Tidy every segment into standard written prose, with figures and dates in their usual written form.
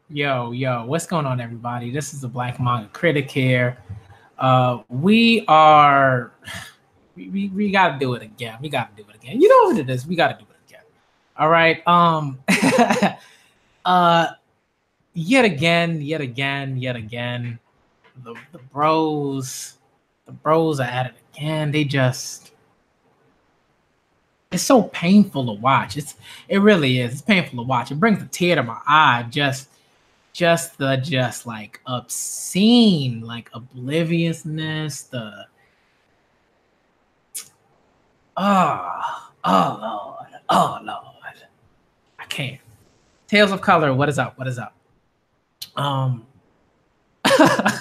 Yo, what's going on, everybody? This is the Black Manga Critic here. We are, we gotta do it again. We gotta do it again. You know what it is? We gotta do it again. All right. uh, yet again. The bros are at it again. It's so painful to watch. It really is. It's painful to watch. It brings a tear to my eye. Just like obscene, like obliviousness, the oh Lord, I can't. Tales of Color, what is up? What is up? Um, I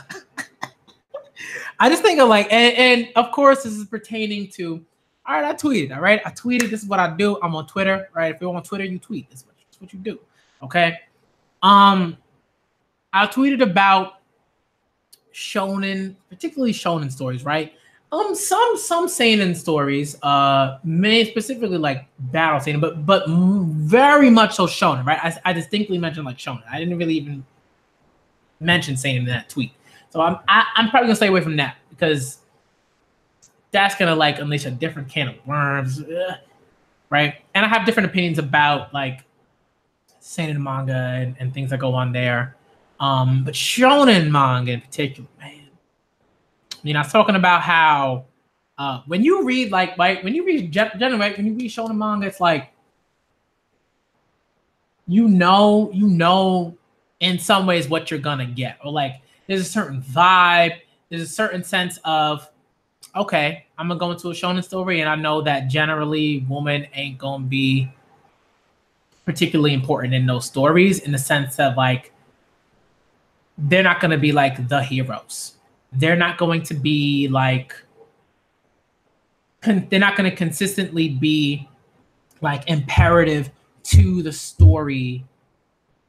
just think of like, and of course this is pertaining to. All right, I tweeted. All right, I tweeted. This is what I do. I'm on Twitter. Right, if you're on Twitter, you tweet. This is what you do. Okay. Um, I tweeted about shonen, particularly shonen stories, right? Some seinen stories, may specifically like battle seinen, but very much so shonen, right? I distinctly mentioned like shonen. I didn't really even mention seinen in that tweet, so I'm probably gonna stay away from that because that's gonna like unleash a different can of worms, right? And I have different opinions about like seinen manga and things that go on there. But shonen manga in particular, man. I mean, I was talking about how when you read like when you read generally when you read shonen manga, it's like you know in some ways what you're gonna get, or like there's a certain vibe, there's a certain sense of okay, I'm gonna go into a shonen story, and I know that generally woman ain't gonna be particularly important in those stories in the sense of like they're not going to be like the heroes. They're not going to be like they're not going to consistently be like imperative to the story,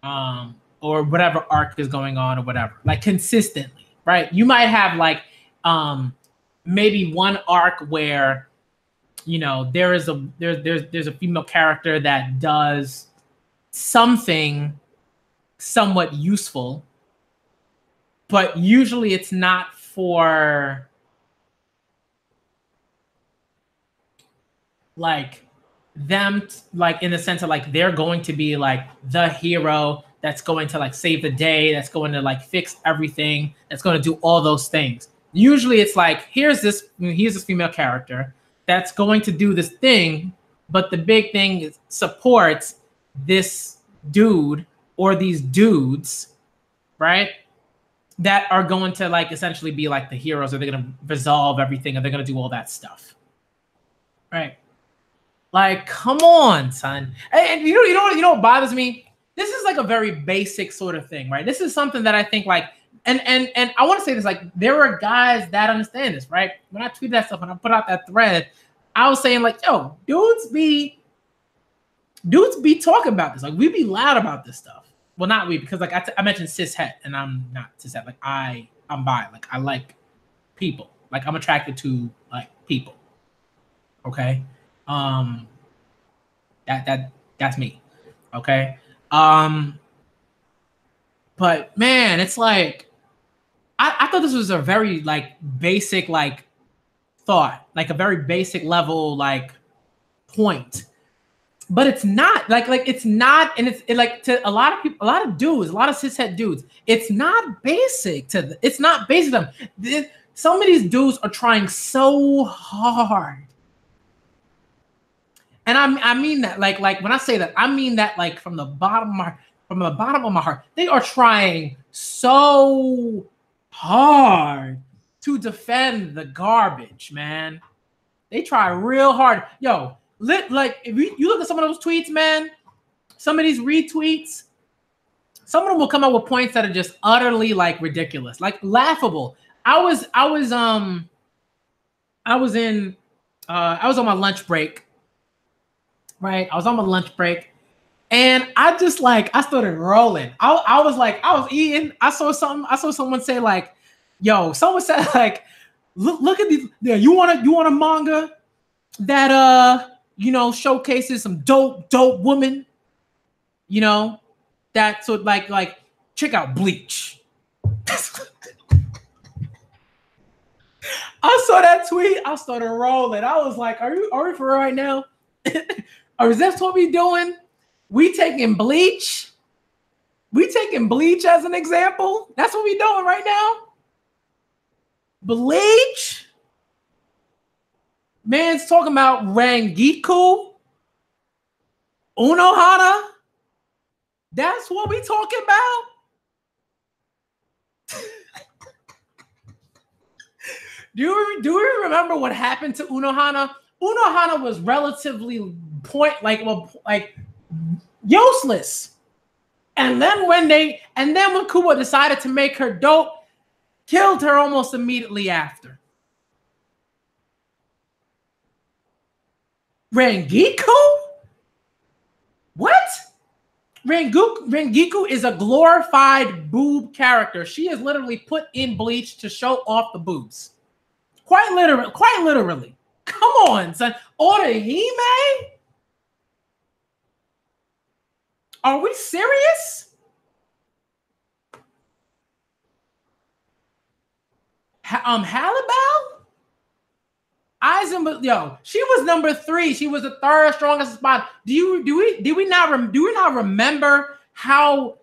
or whatever arc is going on or whatever, like consistently, right? You might have like maybe one arc where there's a female character that does something somewhat useful, but usually it's not for like them, like in the sense of like they're going to be like the hero that's going to like save the day, that's going to like fix everything, that's going to do all those things. Usually it's like here's this female character that's going to do this thing, but the big thing is supports this dude or these dudes, right? That are going to like essentially be like the heroes, or they're going to resolve everything, and they're going to do all that stuff, right? Like, come on, son. And you know what bothers me? This is like a very basic sort of thing, right? This is something that I think like, and I want to say this, like there are guys that understand this, right? When I tweeted that stuff and I put out that thread, I was saying like, yo, dudes be talking about this, like we be loud about this stuff. Well, not we, because like I mentioned cishet, and I'm not cishet. Like I'm bi. Like I like people. Like I'm attracted to like people. Okay, that's me. Okay, but man, it's like I thought this was a very like basic like thought, like a very basic level like point. But it's not like it's not, and like to a lot of people, a lot of dudes, a lot of cishet dudes, it's not basic to it's not basic to them. Some of these dudes are trying so hard, and I mean that like when I say that, I mean that like from the bottom of my heart, they are trying so hard to defend the garbage, man. They try real hard, yo. Like if you look at some of those tweets, man, some of these retweets, some of them will come up with points that are just utterly like ridiculous, like laughable. I was on my lunch break, right? I was on my lunch break, and I started rolling. I was eating. I saw someone say like, yo, someone said like, look at these. Yeah, you want a manga that showcases some dope women, that so like check out Bleach. I saw that tweet. I started rolling. I was like, are we for real right now? Or is this what we doing? We taking Bleach? We taking Bleach as an example? That's what we doing right now? Bleach? Man's talking about Rangiku? Unohana? That's what we talking about? Do we remember what happened to Unohana? Unohana was relatively useless. And then when Kubo decided to make her dope, killed her almost immediately after. Rangiku? What? Rangiku is a glorified boob character. She is literally put in Bleach to show off the boobs. Quite literally. Come on, son. Orihime? Are we serious? Halibal? Aizen, yo, she was number 3. She was the 3rd strongest spot. Do we not remember how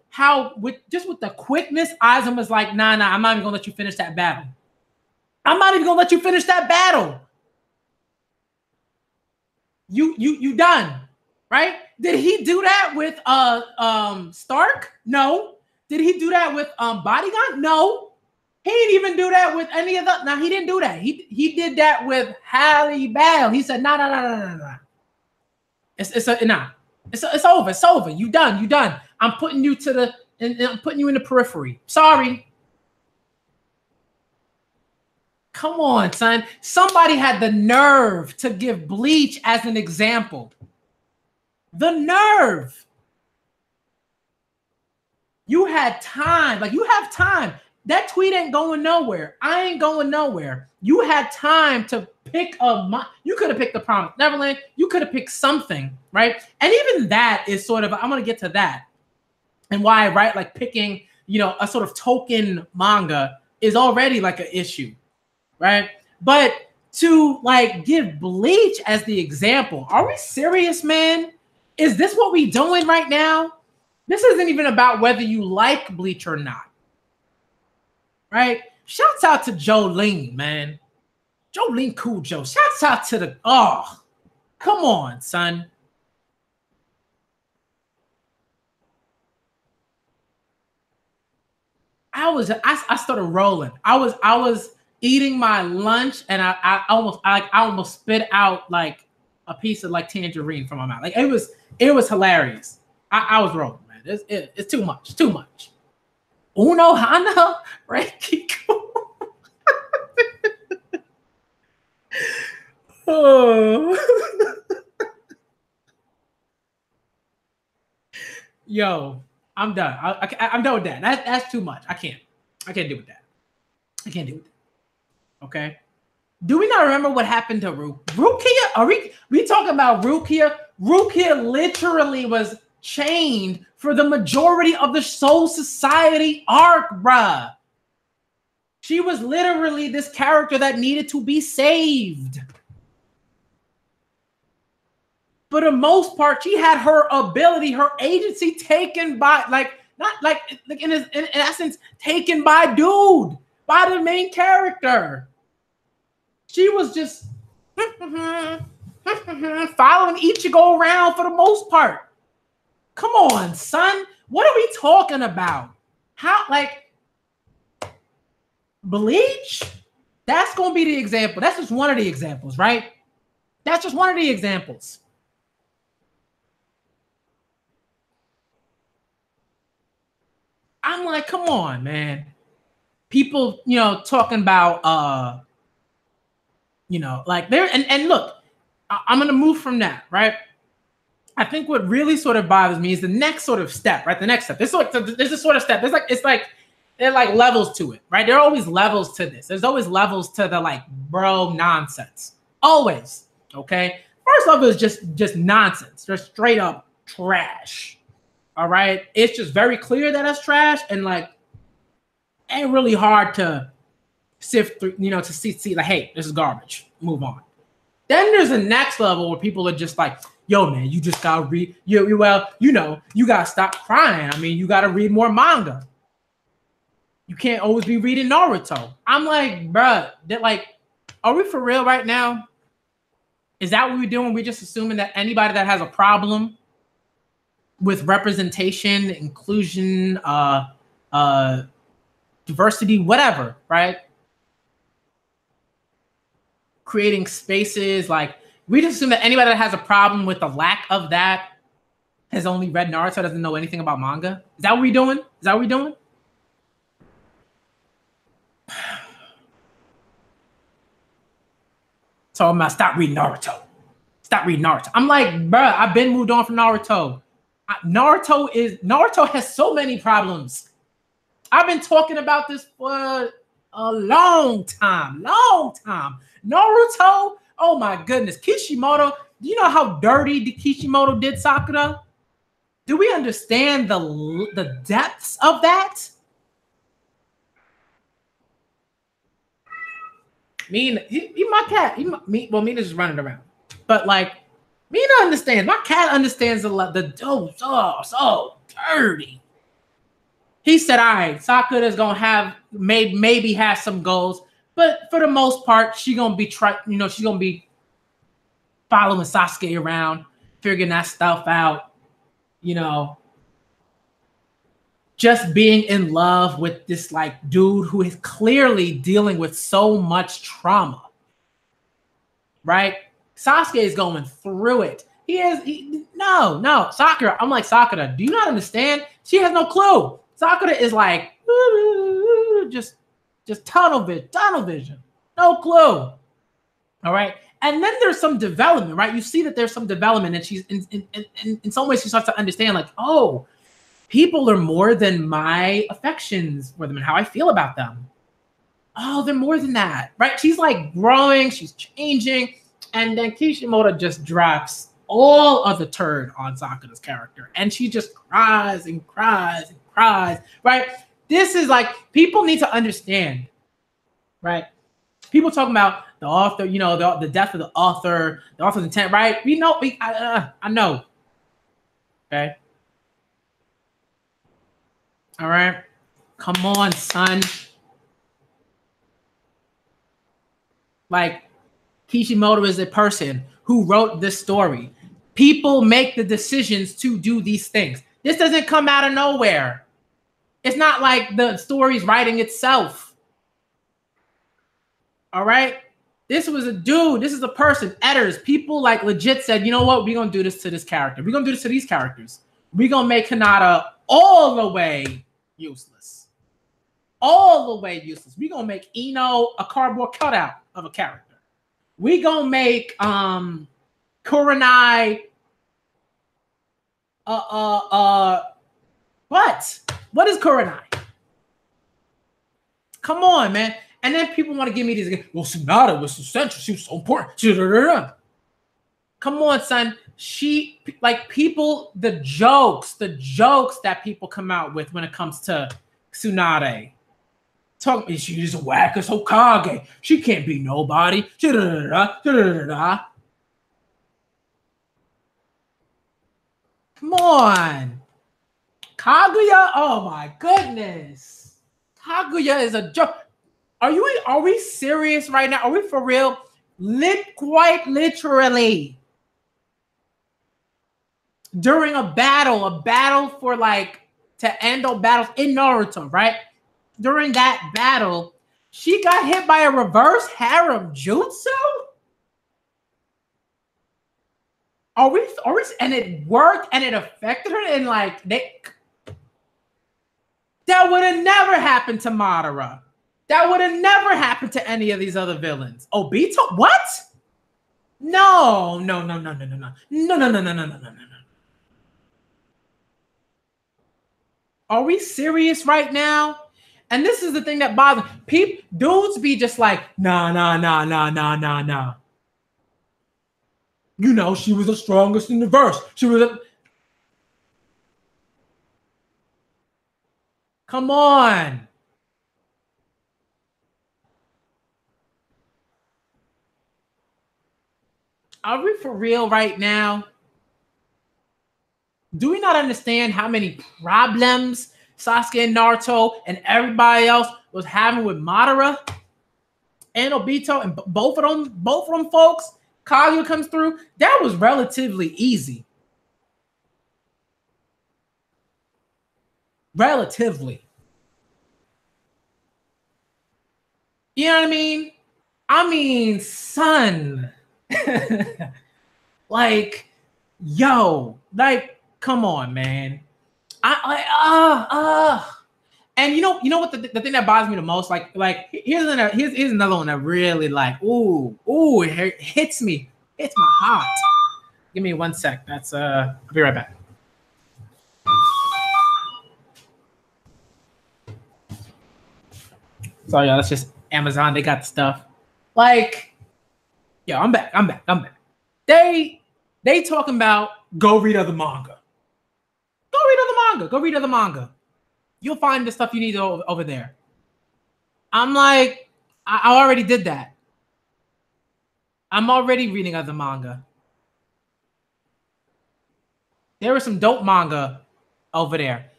with the quickness Aizen was like, nah, I'm not even gonna let you finish that battle. I'm not even gonna let you finish that battle. You done, right? Did he do that with Stark? No. Did he do that with Bodyguard? No. He didn't even do that with any of the. No, he didn't do that. He did that with Halibal. He said, no. It's over. It's over. You done. I'm putting you I'm putting you in the periphery. Sorry. Come on, son. Somebody had the nerve to give Bleach as an example. The nerve. You had time. Like, you have time. That tweet ain't going nowhere. I ain't going nowhere. You had time to pick you could have picked the Promised Neverland. You could have picked something, right? And even that is sort of, I'm going to get to that. And why, right? Like picking, a sort of token manga is already like an issue, right? But to like give Bleach as the example, are we serious, man? Is this what we doing right now? This isn't even about whether you like Bleach or not. Right? Shouts out to Jolene, man. Jolene Cujo. Shouts out to come on, son. I started rolling. I was eating my lunch and I almost spit out like a piece of like tangerine from my mouth. Like it was hilarious. I was rolling, man. It's too much. Unohana, Rangiku. Oh. Yo, I'm done. I'm done with that. That's too much. I can't deal with that. Okay. Do we not remember what happened to Rukia? Are we talking about Rukia? Rukia literally was chained for the majority of the Soul Society arc, bruh. She was literally this character that needed to be saved. For the most part, she had her ability, her agency taken by, in essence, taken by the main character. She was just following Ichigo around for the most part. Come on, son. What are we talking about? How, Bleach? That's going to be the example. That's just one of the examples, right? That's just one of the examples. I'm like, come on, man. People, talking about, there, and look, I'm going to move from that, right? I think what really sort of bothers me is the next sort of step, right? The next step. There's a sort of step. There are like levels to it, right? There are always levels to this. There's always levels to the bro nonsense. Always. Okay. First level is just nonsense. They're straight up trash. All right. It's just very clear that that's trash, and like ain't really hard to sift through, you know, to see like, hey, this is garbage. Move on. Then there's a next level where people are just like, yo, man, you just gotta read. Well, you know, you gotta stop crying. I mean, you gotta read more manga. You can't always be reading Naruto. I'm like, bruh, that like, are we for real right now? Is that what we're doing? We're just assuming that anybody that has a problem with representation, inclusion, diversity, whatever, right? Creating spaces, like we just assume that anybody that has a problem with the lack of that has only read Naruto, doesn't know anything about manga. Is that what we're doing? Is that what we're doing? So I'm gonna stop reading Naruto. Stop reading Naruto. I'm like, bruh, I've been moved on from Naruto. Naruto has so many problems. I've been talking about this for a long time. Naruto, oh my goodness. Kishimoto, do you know how dirty Kishimoto did Sakura? Do we understand the depths of that? Mina Mina's just running around. But like, Mina understands. My cat understands so dirty. He said, all right, Sakura's gonna have maybe have some goals, but for the most part, she's gonna be she's gonna be following Sasuke around, figuring that stuff out, you know, just being in love with this like dude who is clearly dealing with so much trauma. Right? Sasuke is going through it. No, Sakura. I'm like, Sakura, do you not understand? She has no clue. Sakura is like, just tunnel vision. No clue. All right. And then there's some development, right? You see that there's some development, and she's in some ways she starts to understand, like, oh, people are more than my affections for them and how I feel about them. Oh, they're more than that, right? She's like growing, she's changing, and then Kishimoto just drops all of the turd on Sakura's character, and she just cries and cries and cries, right? This is like, people need to understand, right? People talking about the author, you know, the death of the author's intent, right? We know, I know, okay? All right, come on, son. Like, Kishimoto is a person who wrote this story. People make the decisions to do these things. This doesn't come out of nowhere. It's not like the story's writing itself. All right? This was a dude. This is a person. Editors, people like legit said, you know what? We're going to do this to this character. We're going to do this to these characters. We're going to make Hinata all the way useless. All the way useless. We're going to make Ino a cardboard cutout of a character. We're going to make Kurenai what is Kurenai? Come on, man. And then people want to give me these again. Well, Tsunade was so central. She was so important. Come on, son. She, like, people, the jokes that people come out with when it comes to Tsunade. She's a wackus Hokage. She can't be nobody. Come on. Kaguya? Oh my goodness. Kaguya is a joke. Are we serious right now? Are we for real? Quite literally. During a battle for like to end all battles in Naruto, right? During that battle, she got hit by a reverse harem jutsu? Are we, and it worked and it affected her, and like that would have never happened to Madara. That would have never happened to any of these other villains. Obito? What? No. Are we serious right now? And this is the thing that bothers people. Dudes be just like, nah. You know, she was the strongest in the verse. She was Come on. Are we for real right now? Do we not understand how many problems Sasuke and Naruto and everybody else was having with Madara and Obito, and both of them folks? Kaguya comes through. That was relatively easy. Relatively. You know what I mean? I mean, son. Like, yo, like, come on, man. And you know what the thing that bothers me the most, here's another one that really it hits me, hits my heart. Give me 1 sec. That's I'll be right back. Sorry, y'all. That's just Amazon. They got the stuff. Like, yo, I'm back. They talking about go read other manga. Go read other manga. You'll find the stuff you need over there. I'm like, I already did that. I'm already reading other manga. There was some dope manga over there.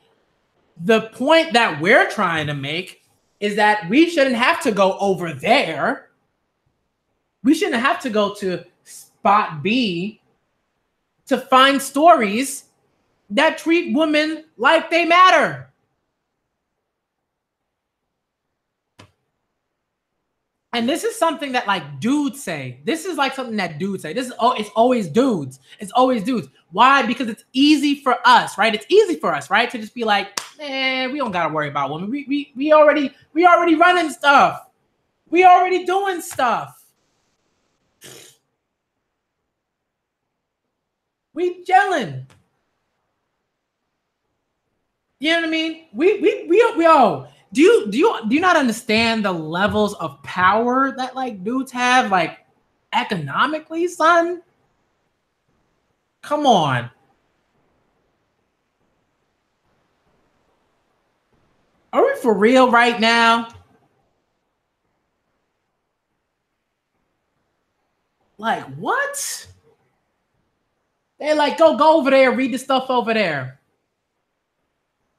The point that we're trying to make is that we shouldn't have to go over there. We shouldn't have to go to spot B to find stories that treat women like they matter. And this is something that like dudes say. This is like something that dudes say. It's always dudes. It's always dudes. Why? Because it's easy for us, right? It's easy for us, right? To just be like, man, we don't gotta worry about women. We already running stuff. We already doing stuff. We chilling. You know what I mean? We do you not understand the levels of power that like dudes have, like economically, son? Come on. Are we for real right now? Like what? They like go over there, read the stuff over there.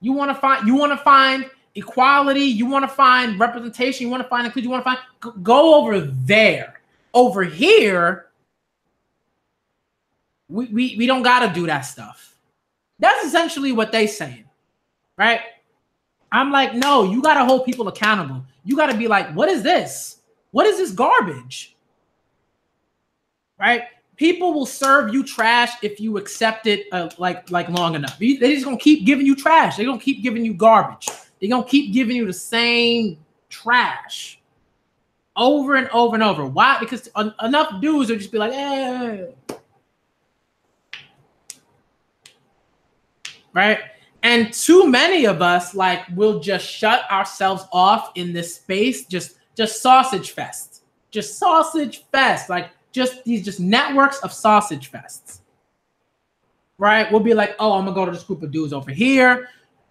You want to find equality, you want to find representation, you want to find inclusion, you want to find, go over there. Over here, we don't got to do that stuff. That's essentially what they saying, right? I'm like, no, you got to hold people accountable. You got to be like, what is this? What is this garbage? Right? People will serve you trash if you accept it like long enough. They're just gonna keep giving you trash. They're gonna keep giving you garbage. They're gonna keep giving you the same trash over and over and over. Why? Because enough dudes will just be like, eh. Right? And too many of us like will just shut ourselves off in this space, just sausage fest. Just sausage fest. Like these networks of sausage fests, right? We'll be like, oh, I'm gonna go to this group of dudes over here.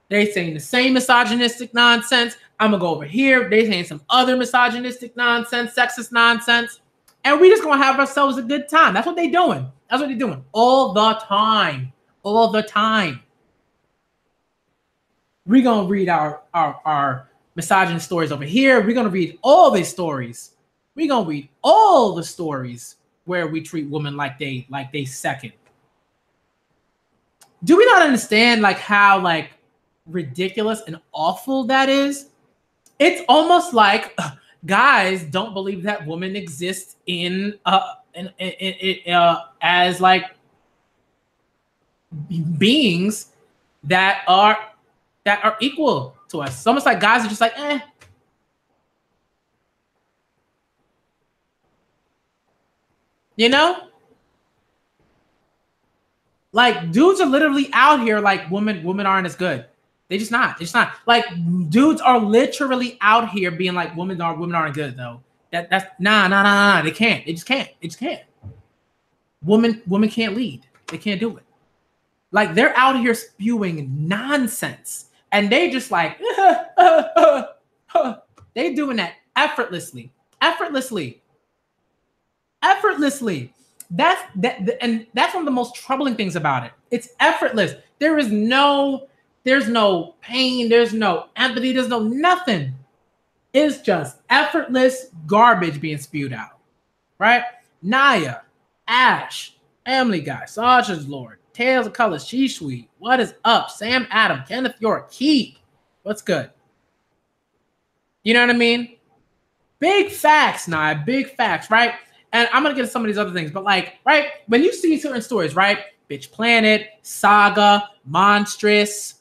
They saying the same misogynistic nonsense. I'm gonna go over here. They saying some other misogynistic nonsense, sexist nonsense, and we just gonna have ourselves a good time. That's what they're doing. That's what they're doing all the time. All the time. We're gonna read our misogynist stories over here. We're gonna read all these stories. We're gonna read all the stories where we treat women like they second. Do we not understand like how like ridiculous and awful that is? It's almost like guys don't believe that women exist in as like beings that are equal to us. It's almost like guys are just like, eh. You know? Like dudes are literally out here like women aren't as good. They just not. It's not. Like dudes are literally out here being like women aren't good though. That's nah. They can't. They just can't. Women can't lead. They can't do it. Like they're out here spewing nonsense And they just like, they doing that effortlessly. That's and that's one of the most troubling things about it. It's effortless. There's no pain, there's no empathy, there's no nothing. It's just effortless garbage being spewed out, right? Naya, Ash, Family Guy, Sausage Lord, Tales of Colors, She's Sweet, What Is Up, Sam Adam, Kenneth York, Keith, what's good? You know what I mean? Big facts, Naya, big facts, right? And I'm gonna get to some of these other things, but like, right, when you see certain stories, right? Bitch Planet, Saga, Monstrous,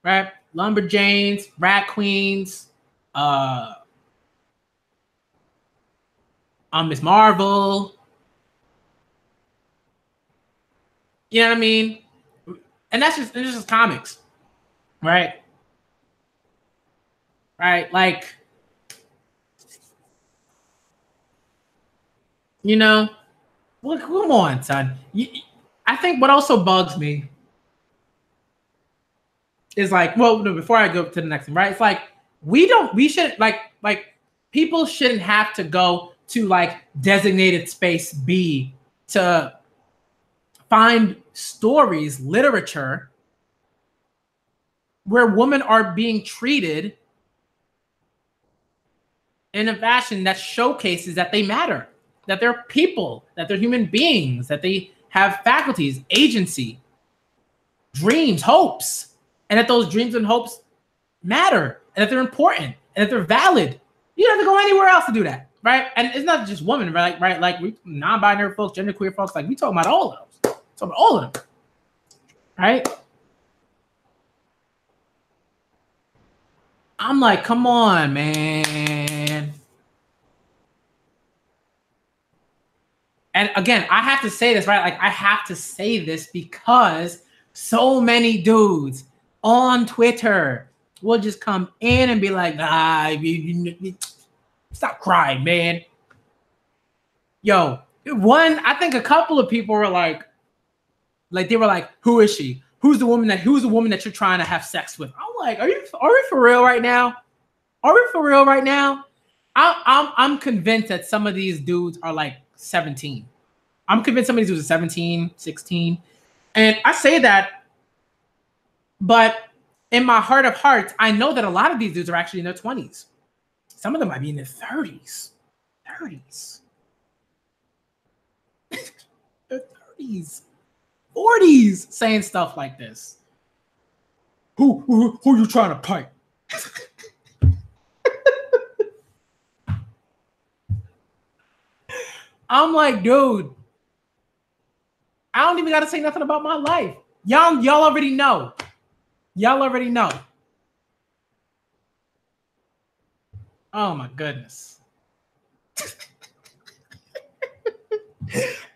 right? Lumberjanes, Rat Queens, Miss Marvel. You know what I mean? And that's just comics, right? Right, like, you know, look, come on, son. I think what also bugs me is like, well, no, before I go to the next one, right? It's like we shouldn't like people shouldn't have to go to like designated space B to find stories, literature where women are being treated in a fashion that showcases that they matter, that they're people, that they're human beings, that they have faculties, agency, dreams, hopes, and that those dreams and hopes matter, and that they're important, and that they're valid. You don't have to go anywhere else to do that, right? And it's not just women, right? Right? Like we non-binary folks, genderqueer folks, like we talking about all of those. Talking about all of them, right? I'm like, come on, man. And again, I have to say this, right? Like I have to say this because so many dudes on Twitter will just come in and be like, stop crying, man. Yo, I think a couple of people were like they were like, who is she? Who's the woman that you're trying to have sex with? I'm like, are we for real right now? Are we for real right now? I'm convinced that some of these dudes are like 17. I'm convinced some of these dudes are 17, 16. And I say that, but in my heart of hearts, I know that a lot of these dudes are actually in their 20s. Some of them might be in their 30s. 30s. Their 30s. 40s saying stuff like this. Who you trying to pipe? I'm like, dude, I don't even got to say nothing about my life. Y'all already know. Y'all already know. Oh my goodness.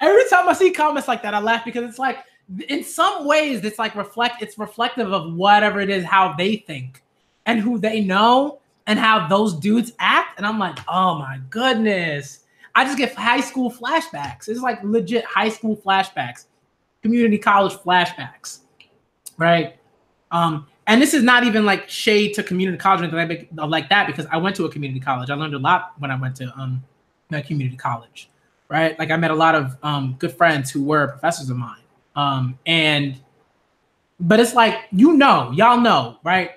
Every time I see comments like that, I laugh because it's like, in some ways, it's like it's reflective of whatever it is, how they think and who they know and how those dudes act. And I'm like, oh my goodness. I just get high school flashbacks. It's like legit high school flashbacks, community college flashbacks, right? And this is not even like shade to community college or anything like that, because I went to a community college. I learned a lot when I went to that community college, right? Like I met a lot of good friends who were professors of mine. But it's like, y'all know, right?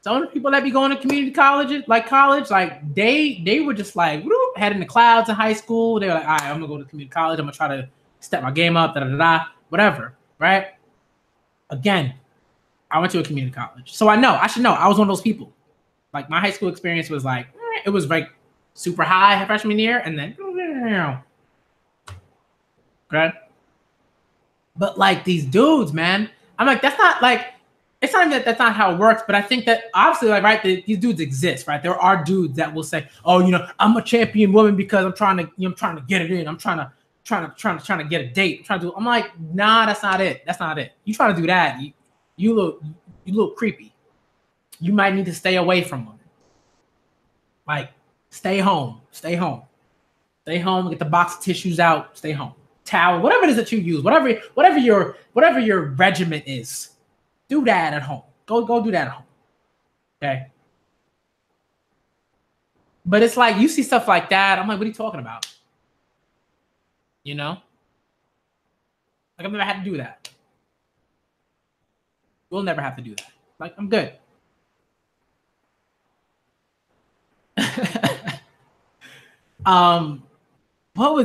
Some of the people that be going to community colleges, like they were just like head in the clouds in high school. They were like, all right, I'm gonna go to community college. I'm gonna try to step my game up, whatever, right? Again, I went to a community college, so I should know. I was one of those people. Like my high school experience was like, it was like super high freshman year, and then, okay. But like these dudes, man, I'm like, that's not like, it's not even that's not how it works. But I think that obviously, like, right, these dudes exist, right? There are dudes that will say, oh, I'm a champion woman because I'm trying to get it in. I'm trying to get a date. I'm like, nah, that's not it. That's not it. You trying to do that? You look creepy. You might need to stay away from them. Like, stay home. Stay home. Get the box of tissues out. Stay home. Towel, whatever it is that you use, whatever your regimen is, Do that at home. Go do that at home. Okay. But it's like you see stuff like that. I'm like, what are you talking about? You know? Like I've never had to do that. We'll never have to do that. Like I'm good.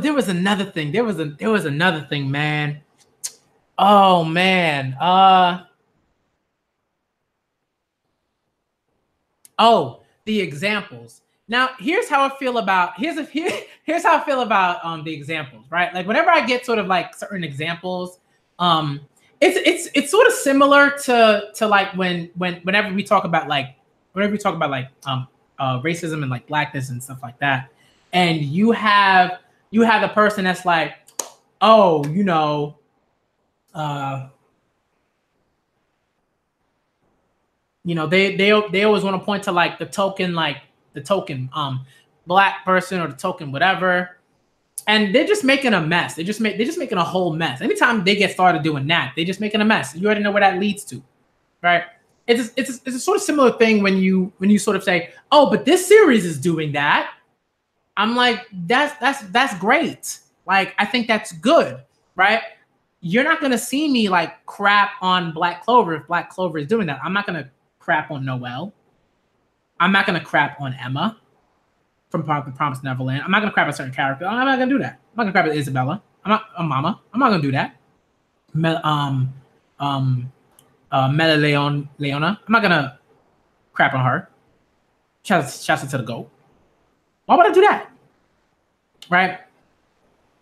There was another thing. There was another thing, man. Oh man. The examples. Now, here's how I feel about here's how I feel about the examples, right? Like whenever I get sort of like certain examples, it's sort of similar to like whenever we talk about like racism and like blackness and stuff like that, and you have the person that's like, oh, you know, they always want to point to like the token black person or the token whatever, and they're just making a mess. They're just making a whole mess. Anytime they get started doing that, they're just making a mess. You already know where that leads to, right? It's a sort of similar thing when you sort of say, oh, but this series is doing that. I'm like, that's great. Like, I think that's good, right? You're not gonna see me like crap on Black Clover if Black Clover is doing that. I'm not gonna crap on Noelle. I'm not gonna crap on Emma from The Promised Neverland. I'm not gonna crap on certain characters. I'm not gonna do that. I'm not gonna crap on Isabella. I'm not on Mama. I'm not gonna do that. Leona. I'm not gonna crap on her. Shouts out to the GOAT. Why would I do that? Right?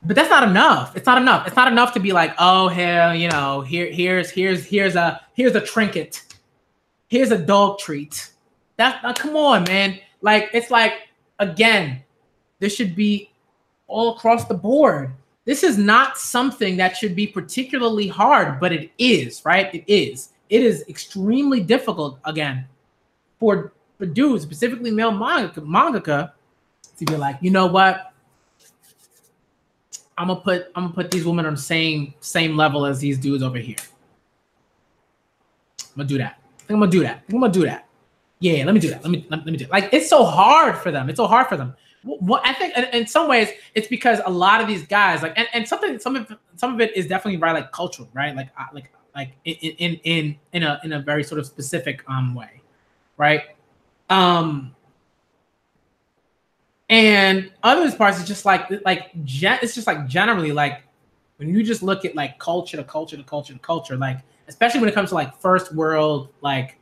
But that's not enough. It's not enough. It's not enough to be like, oh hell, you know, here's a trinket. Here's a dog treat. Come on, man. Like, it's like, again, this should be all across the board. This is not something that should be particularly hard, but it is, right? It is. It is extremely difficult, again, for dudes, specifically male mangaka, to be like, you know what? I'm gonna put these women on the same level as these dudes over here. I'm gonna do that. I'm gonna do that. Yeah, let me do that. Let me do it. Like, it's so hard for them. It's so hard for them. What I think, in some ways, it's because a lot of these guys, like, and some of it is definitely right, like cultural, right? Like in a very sort of specific way, right? And other parts is just it's just like generally, like when you just look at like culture to culture, like especially when it comes to like first world like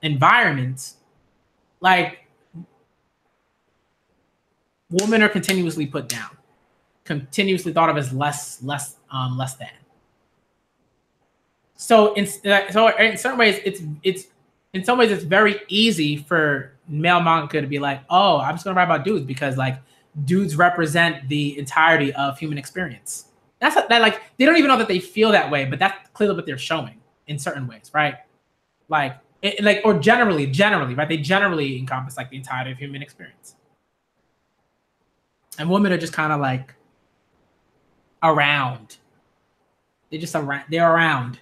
environments, like women are continuously put down, continuously thought of as less than. So in certain ways, it's very easy for male manga to be like, oh, I'm just gonna write about dudes because like dudes represent the entirety of human experience. That like they don't even know that they feel that way, but that's clearly what they're showing in certain ways, right? Like or generally, right? They generally encompass like the entirety of human experience, and women are just kind of like around. They're around.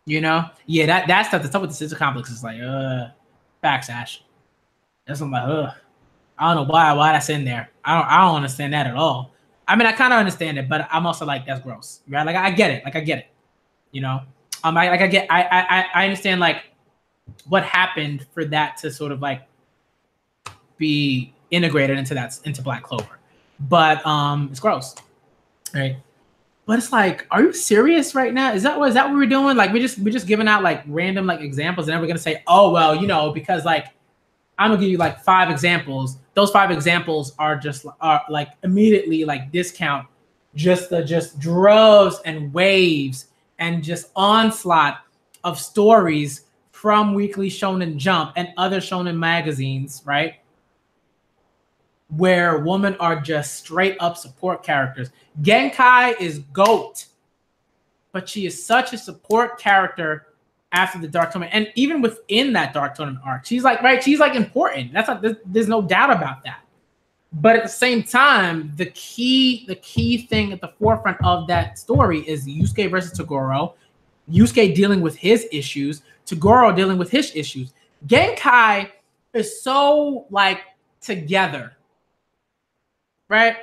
You know? Yeah, that stuff, the stuff with the sister complex is like, facts, Ash. That's I'm like, I don't know why that's in there. I don't understand that at all. I mean, I kind of understand it, but I'm also like, that's gross, right? Like, I get it. You know? I understand like what happened for that to sort of like be integrated into Black Clover, but it's gross, right? But it's like, are you serious right now? Is that what we're doing? Like, we're just giving out like random like examples, and then we're gonna say, oh well, you know, because like I'm gonna give you like 5 examples. Those 5 examples are like immediately like discount just droves and waves and just onslaught of stories from Weekly Shonen Jump and other shonen magazines, right? Where women are just straight up support characters. Genkai is GOAT, but she is such a support character after the Dark Tournament, and even within that Dark Tournament arc, she's like, right, she's like important. That's not, there's no doubt about that. But at the same time, the key thing at the forefront of that story is Yusuke versus Toguro. Yusuke dealing with his issues, Toguro dealing with his issues. Genkai is so like together, right?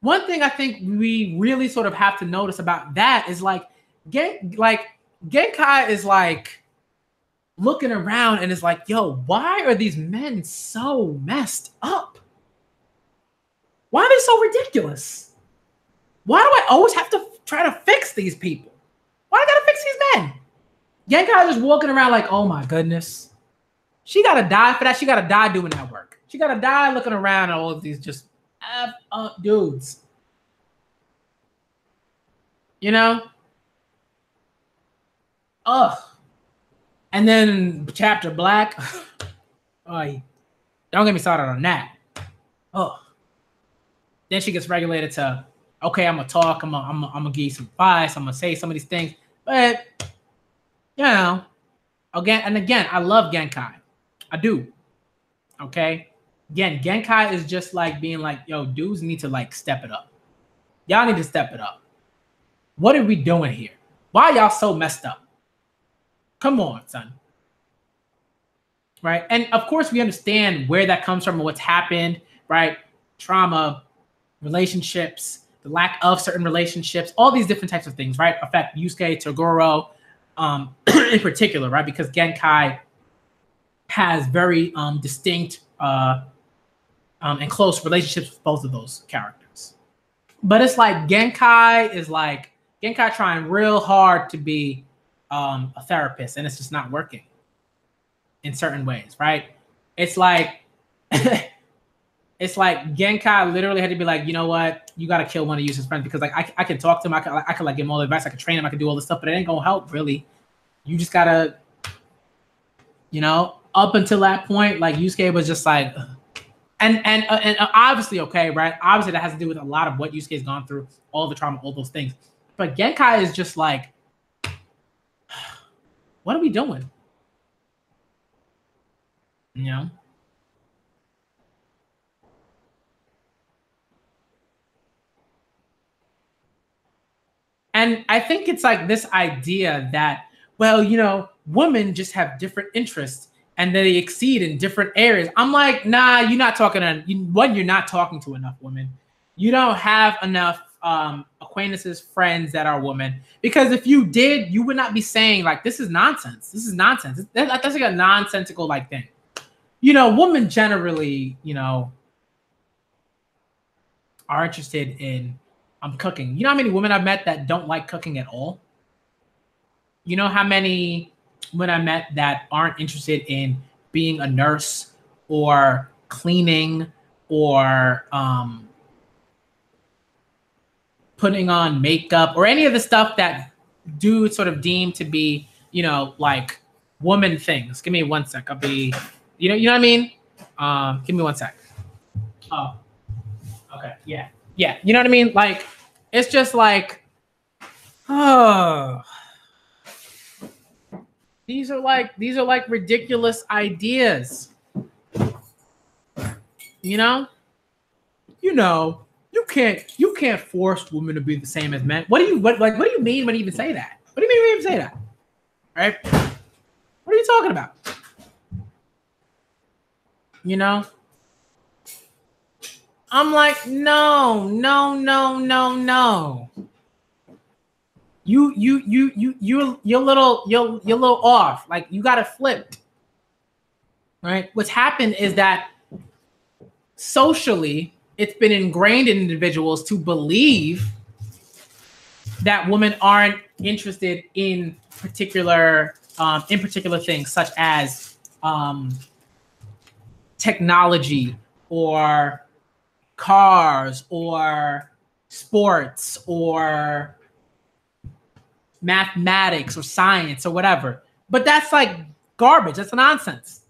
One thing I think we really sort of have to notice about that is like Genkai is like looking around and is like, yo, why are these men so messed up? Why are they so ridiculous? Why do I always have to try to fix these people? Why do I gotta fix these men? Genkai is just walking around like, oh my goodness. She gotta die for that. She gotta die doing that work. She gotta die looking around at all of these just F up dudes. You know? Ugh. And then chapter Black. Oh, don't get me started on that. Oh. Then she gets regulated to, okay, I'm gonna talk, I'm gonna give you some advice, I'm gonna say some of these things. But you know, again, I love Genkai. I do. Okay. Again, Genkai is just like being like, yo, dudes need to like step it up. Y'all need to step it up. What are we doing here? Why are y'all so messed up? Come on, son. Right. And of course, we understand where that comes from and what's happened, right? Trauma, relationships, the lack of certain relationships, all these different types of things, right? Affect Yusuke, Toguro, in particular, right? Because Genkai has very distinct and close relationships with both of those characters. But it's like Genkai trying real hard to be a therapist, and it's just not working in certain ways, right? It's like it's like Genkai literally had to be like, you know what, you got to kill one of Yusuke's friends because like I can talk to him, I can like give him all the advice, I can train him, I can do all this stuff, but it ain't gonna help really. You just gotta, you know, up until that point, like Yusuke was just like, and obviously okay, right? Obviously that has to do with a lot of what Yusuke's gone through, all the trauma, all those things. But Genkai is just like, what are we doing? You know? And I think it's like this idea that, well, you know, women just have different interests and they exceed in different areas. I'm like, nah, you're not talking to, you're not talking to enough women. You don't have enough acquaintances, friends that are women. Because if you did, you would not be saying like, this is nonsense. This is nonsense. That's like a nonsensical like thing. You know, women generally, you know, are interested in cooking. You know how many women I've met that don't like cooking at all? You know how many women I met that aren't interested in being a nurse or cleaning or putting on makeup or any of the stuff that dudes sort of deem to be, you know, like woman things. Give me 1 sec. I'll be, you know what I mean? Give me 1 sec. Oh, okay. Yeah. Yeah. You know what I mean? Like, it's just like, oh, these are like ridiculous ideas. You know, you can't force women to be the same as men. What do you mean when you even say that? What do you mean when you even say that? Right? What are you talking about? You know? I'm like, no. You're little off. Like you got it flipped. Right? What's happened is that socially, it's been ingrained in individuals to believe that women aren't interested in particular things such as technology or cars or sports or mathematics or science or whatever. But that's like garbage. That's nonsense.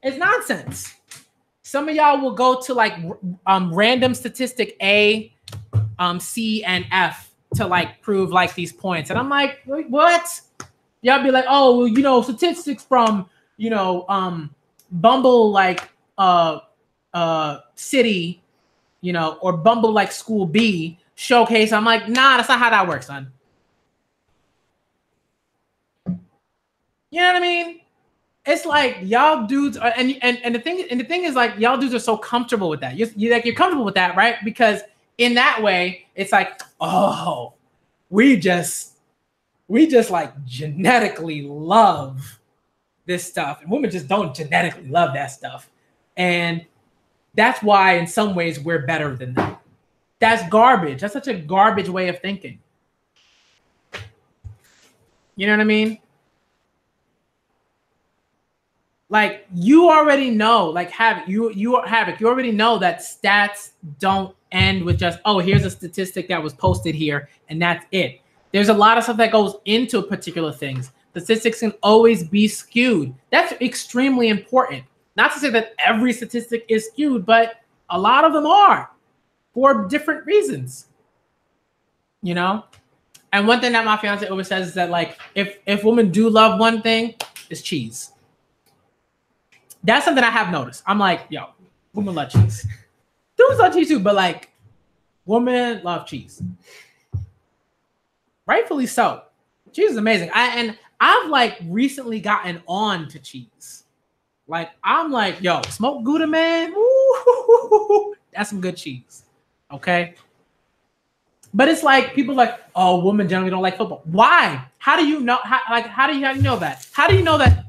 It's nonsense. Some of y'all will go to like random statistic A, C, and F to like prove like these points. And I'm like, what? Y'all be like, oh, well, you know, statistics from, you know, Bumble like city, you know, or Bumble like school B showcase. I'm like, nah, that's not how that works, son. You know what I mean? It's like y'all dudes are, and the thing is like y'all dudes are so comfortable with that. You're comfortable with that, right? Because in that way, it's like, oh, we just like genetically love this stuff, and women just don't genetically love that stuff, and that's why in some ways we're better than them. That's garbage. That's such a garbage way of thinking. You know what I mean? Like you already know, like you already know that stats don't end with just, oh, here's a statistic that was posted here and that's it. There's a lot of stuff that goes into particular things. Statistics can always be skewed. That's extremely important. Not to say that every statistic is skewed, but a lot of them are for different reasons. You know? And one thing that my fiance always says is that like if women do love one thing, it's cheese. That's something I have noticed. I'm like, yo, women love cheese. Dudes love cheese too, but like, women love cheese. Rightfully so. Cheese is amazing. I've like recently gotten on to cheese. Like, I'm like, yo, smoked Gouda, man. Ooh, that's some good cheese. Okay. But it's like people like, oh, women generally don't like football. Why? How do you know? How do you know that? How do you know that?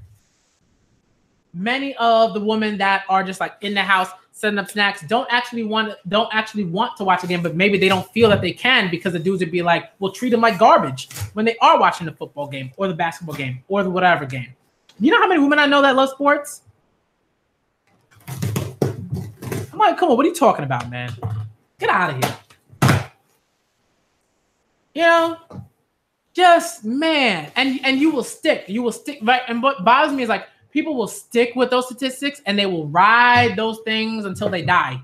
Many of the women that are just like in the house setting up snacks don't actually want to watch a game, but maybe they don't feel that they can because the dudes would be like, well, treat them like garbage when they are watching the football game or the basketball game or the whatever game. You know how many women I know that love sports? I'm like, come on, what are you talking about, man? Get out of here. You know, just man, and you will stick, right? And what bothers me is like, people will stick with those statistics and they will ride those things until they die.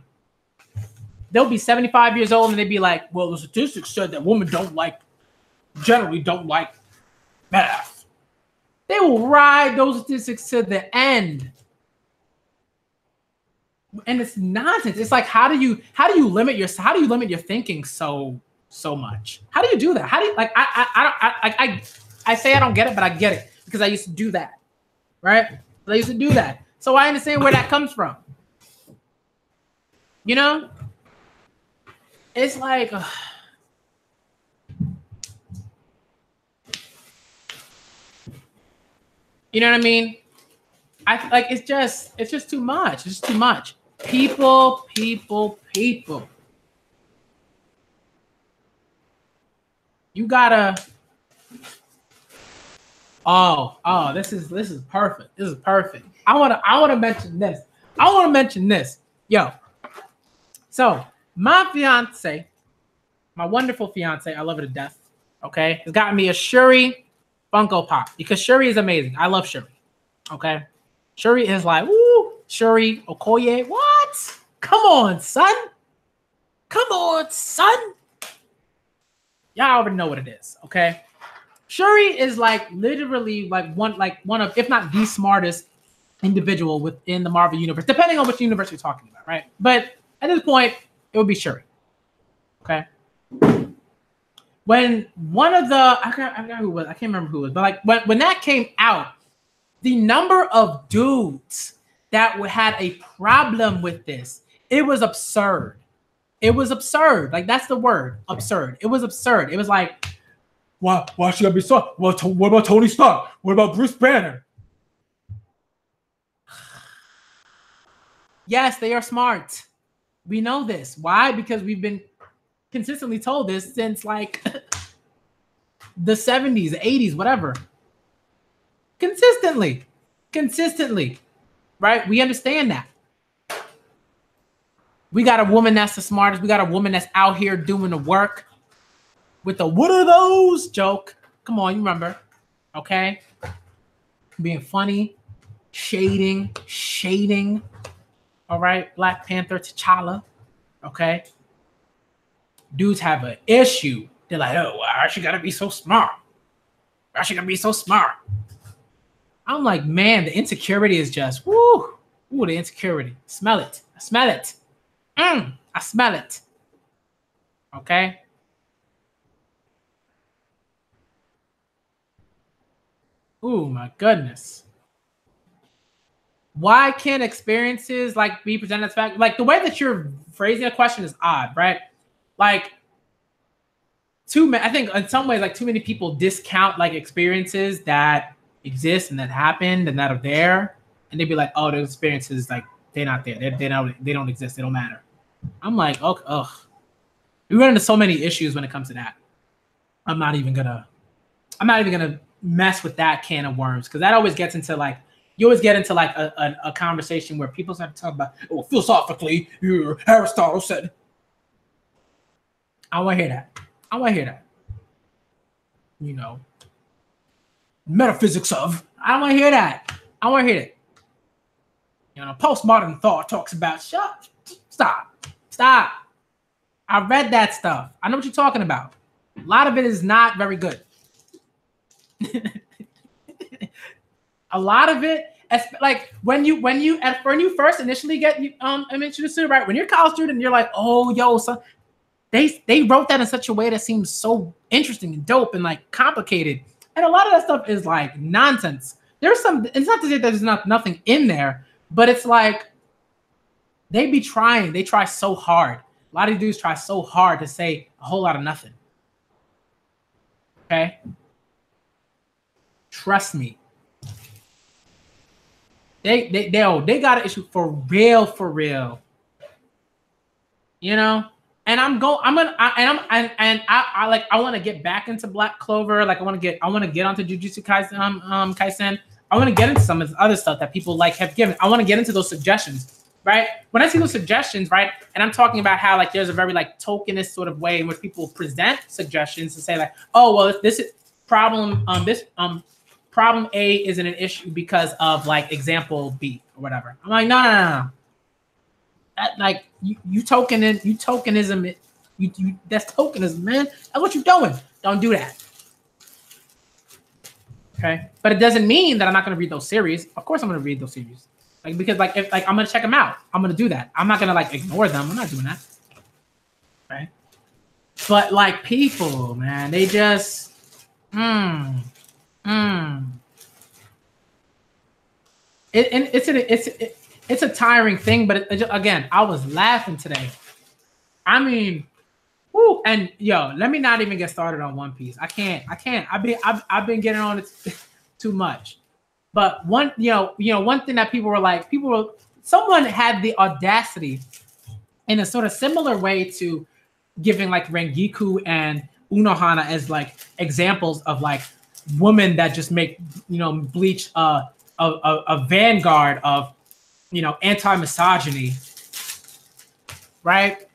They'll be 75 years old and they'd be like, well, the statistics said that women generally don't like math. They will ride those statistics to the end. And it's nonsense. It's like, how do you limit your thinking so much? How do you do that? How do you like I say I don't get it, but I get it because I used to do that. Right? They used to do that. So I understand where that comes from. You know? It's like you know what I mean? It's just too much. It's just too much. People. You gotta this is perfect. This is perfect. I wanna mention this. Yo. So my fiance, my wonderful fiance, I love her to death. Okay, has gotten me a Shuri Funko Pop because Shuri is amazing. I love Shuri. Okay, Shuri is like, woo, Shuri Okoye. What? Come on, son. Y'all already know what it is. Okay. Shuri is like literally like one of, if not the smartest individual within the Marvel universe, depending on which universe you're talking about, right? But at this point, it would be Shuri. Okay. When one of the I can't remember who it was, but like when that came out, the number of dudes that had a problem with this, it was absurd. It was absurd. Like that's the word, absurd. It was absurd. It was like, why should I be so? Well, what about Tony Stark? What about Bruce Banner? Yes, they are smart. We know this. Why? Because we've been consistently told this since like the 70s, the 80s, whatever. Consistently, right? We understand that. We got a woman that's the smartest. We got a woman that's out here doing the work with the what are those joke. Come on, you remember. Okay? Being funny, shading. All right? Black Panther, T'Challa. Okay? Dudes have an issue. They're like, oh, why she gotta be so smart? Why she gotta be so smart? I'm like, man, the insecurity is just, woo. Ooh, the insecurity. Smell it. I smell it. I smell it. Okay? Oh my goodness. Why can't experiences like be presented as fact? Like the way that you're phrasing a question is odd, right? Like I think in some ways, like too many people discount like experiences that exist and that happened and that are there, and they'd be like, "Oh, those experiences like they're not there. They don't exist. They don't matter." I'm like, "Okay, ugh." We run into so many issues when it comes to that. I'm not even gonna mess with that can of worms because that always gets into like you always get into like a conversation where people start to talk about, oh, philosophically, Aristotle said. I want to hear that. I want to hear that. You know, metaphysics of. I don't want to hear that. I want to hear it. You know, postmodern thought talks about stop. I read that stuff. I know what you're talking about. A lot of it is not very good. A lot of it, like when you first initially get introduced to it, right? When you're a college student, you're like, oh, yo, so they wrote that in such a way that seems so interesting and dope and like complicated, and a lot of that stuff is like nonsense. There's some. It's not to say there's nothing in there, but it's like they try so hard. A lot of dudes try so hard to say a whole lot of nothing. Okay, trust me. They got an issue for real. You know, and I want to get back into Black Clover. Like I want to get onto Jujutsu Kaisen. I want to get into some of the other stuff that people like have given. I want to get into those suggestions, right? When I see those suggestions, right, and I'm talking about how like there's a very like tokenist sort of way in which people present suggestions to say like, oh well, this is problem problem A isn't an issue because of like example B or whatever. I'm like, no. That, like you tokenism it. You that's tokenism, man. That's what you're doing. Don't do that. Okay, but it doesn't mean that I'm not going to read those series. Of course, I'm going to read those series, like because like if like I'm going to check them out. I'm going to do that. I'm not going to like ignore them. I'm not doing that. Right? But like people, man, they just It's a tiring thing, but again, I was laughing today. I mean, whoo, and yo, let me not even get started on One Piece. I can't. I've been getting on it too much. But one thing that someone had the audacity in a sort of similar way to giving like Rengiku and Unohana as like examples of like women that just make Bleach a vanguard of anti-misogyny, right?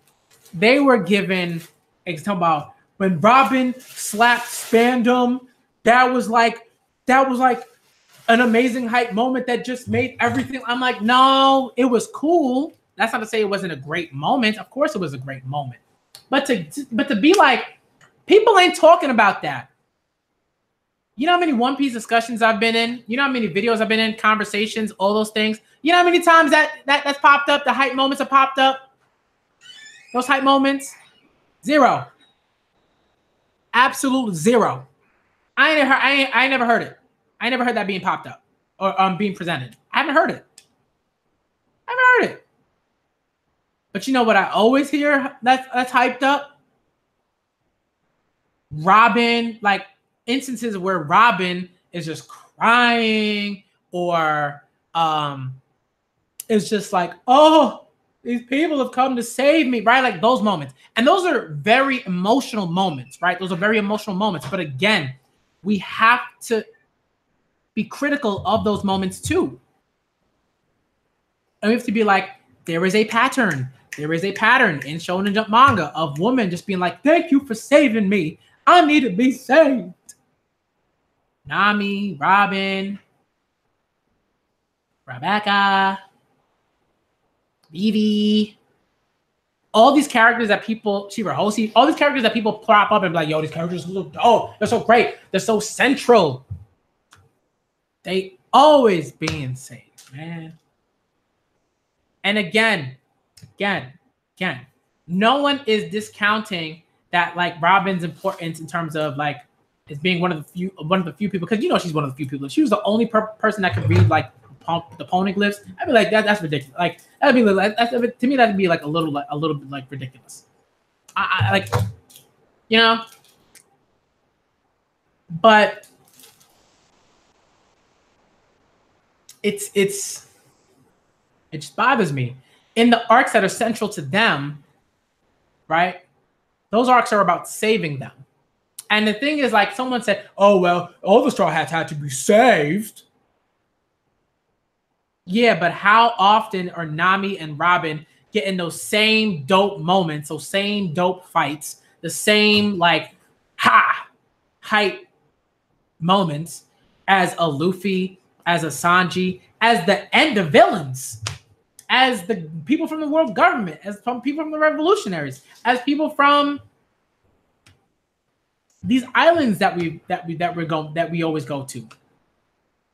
They were given talking about when Robin slapped Spandam, that was like an amazing hype moment that just made everything. I'm like, no, it was cool. That's not to say it wasn't a great moment. Of course it was a great moment. But to be like, people ain't talking about that. You know how many One Piece discussions I've been in? You know how many videos I've been in, conversations, all those things? You know how many times that's popped up, the hype moments have popped up? Those hype moments? Zero. Absolute zero. I ain't never heard it. I never heard that being popped up or being presented. I haven't heard it. But you know what I always hear that's hyped up? Robin, like instances where Robin is just crying or it's just like, oh, these people have come to save me, right? Like those moments. And those are very emotional moments, right? Those are very emotional moments. But again, we have to be critical of those moments too. And we have to be like, there is a pattern. There is a pattern in Shonen Jump manga of women just being like, thank you for saving me. I need to be saved. Nami, Robin, Rebecca, Vivi, all these characters that people, Shirahoshi, all these characters that people prop up and be like, yo, these characters look, oh, they're so great. They're so central. They always being saved, man. And again, no one is discounting that like Robin's importance in terms of like as being one of the few people, because you know she's one of the few people. If she was the only person that could read like the poneglyphs, I'd be like that's ridiculous. Like that'd be like to me that'd be like a little bit like ridiculous. I like, you know, but it just bothers me. In the arcs that are central to them, right? Those arcs are about saving them. And the thing is, like someone said, oh, well, all the Straw Hats had to be saved. Yeah, but how often are Nami and Robin getting those same dope moments, those same dope fights, the same like hype moments as a Luffy, as a Sanji, as the villains, as the people from the world government, as from people from the revolutionaries, as people from these islands that we always go to.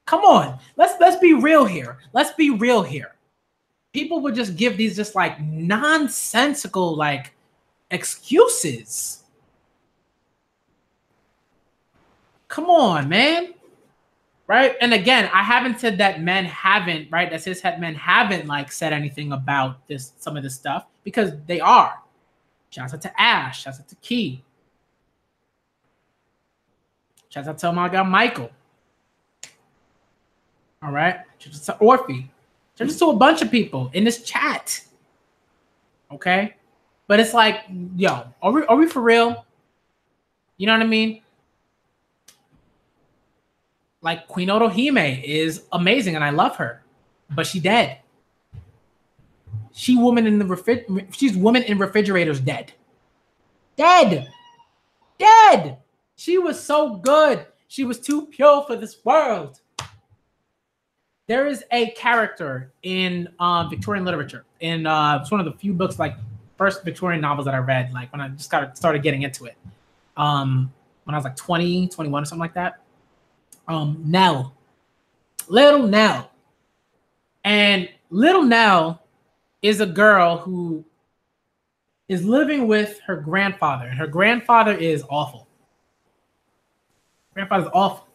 Come on, let's be real here. Let's be real here. People would just give these just like nonsensical like excuses. Come on, man. Right? And again, I haven't said that men haven't, right? That cishet men haven't like said anything about some of this stuff, because they are. Shouts out to Ash. Shouts out to Key. Shouts out to my guy Michael. All right. Shouts out to Orphe. Shouts out to a bunch of people in this chat. Okay. But it's like, yo, are we for real? You know what I mean? Like Queen Otohime is amazing and I love her, but she dead. She's woman in refrigerators dead. Dead. She was so good. She was too pure for this world. There is a character in Victorian literature. It's one of the few books, like first Victorian novels that I read, like when I just started getting into it. When I was like 20, 21 or something like that. Nell. Little Nell. And Little Nell is a girl who is living with her grandfather, and her grandfather is awful. Grandfather's awful.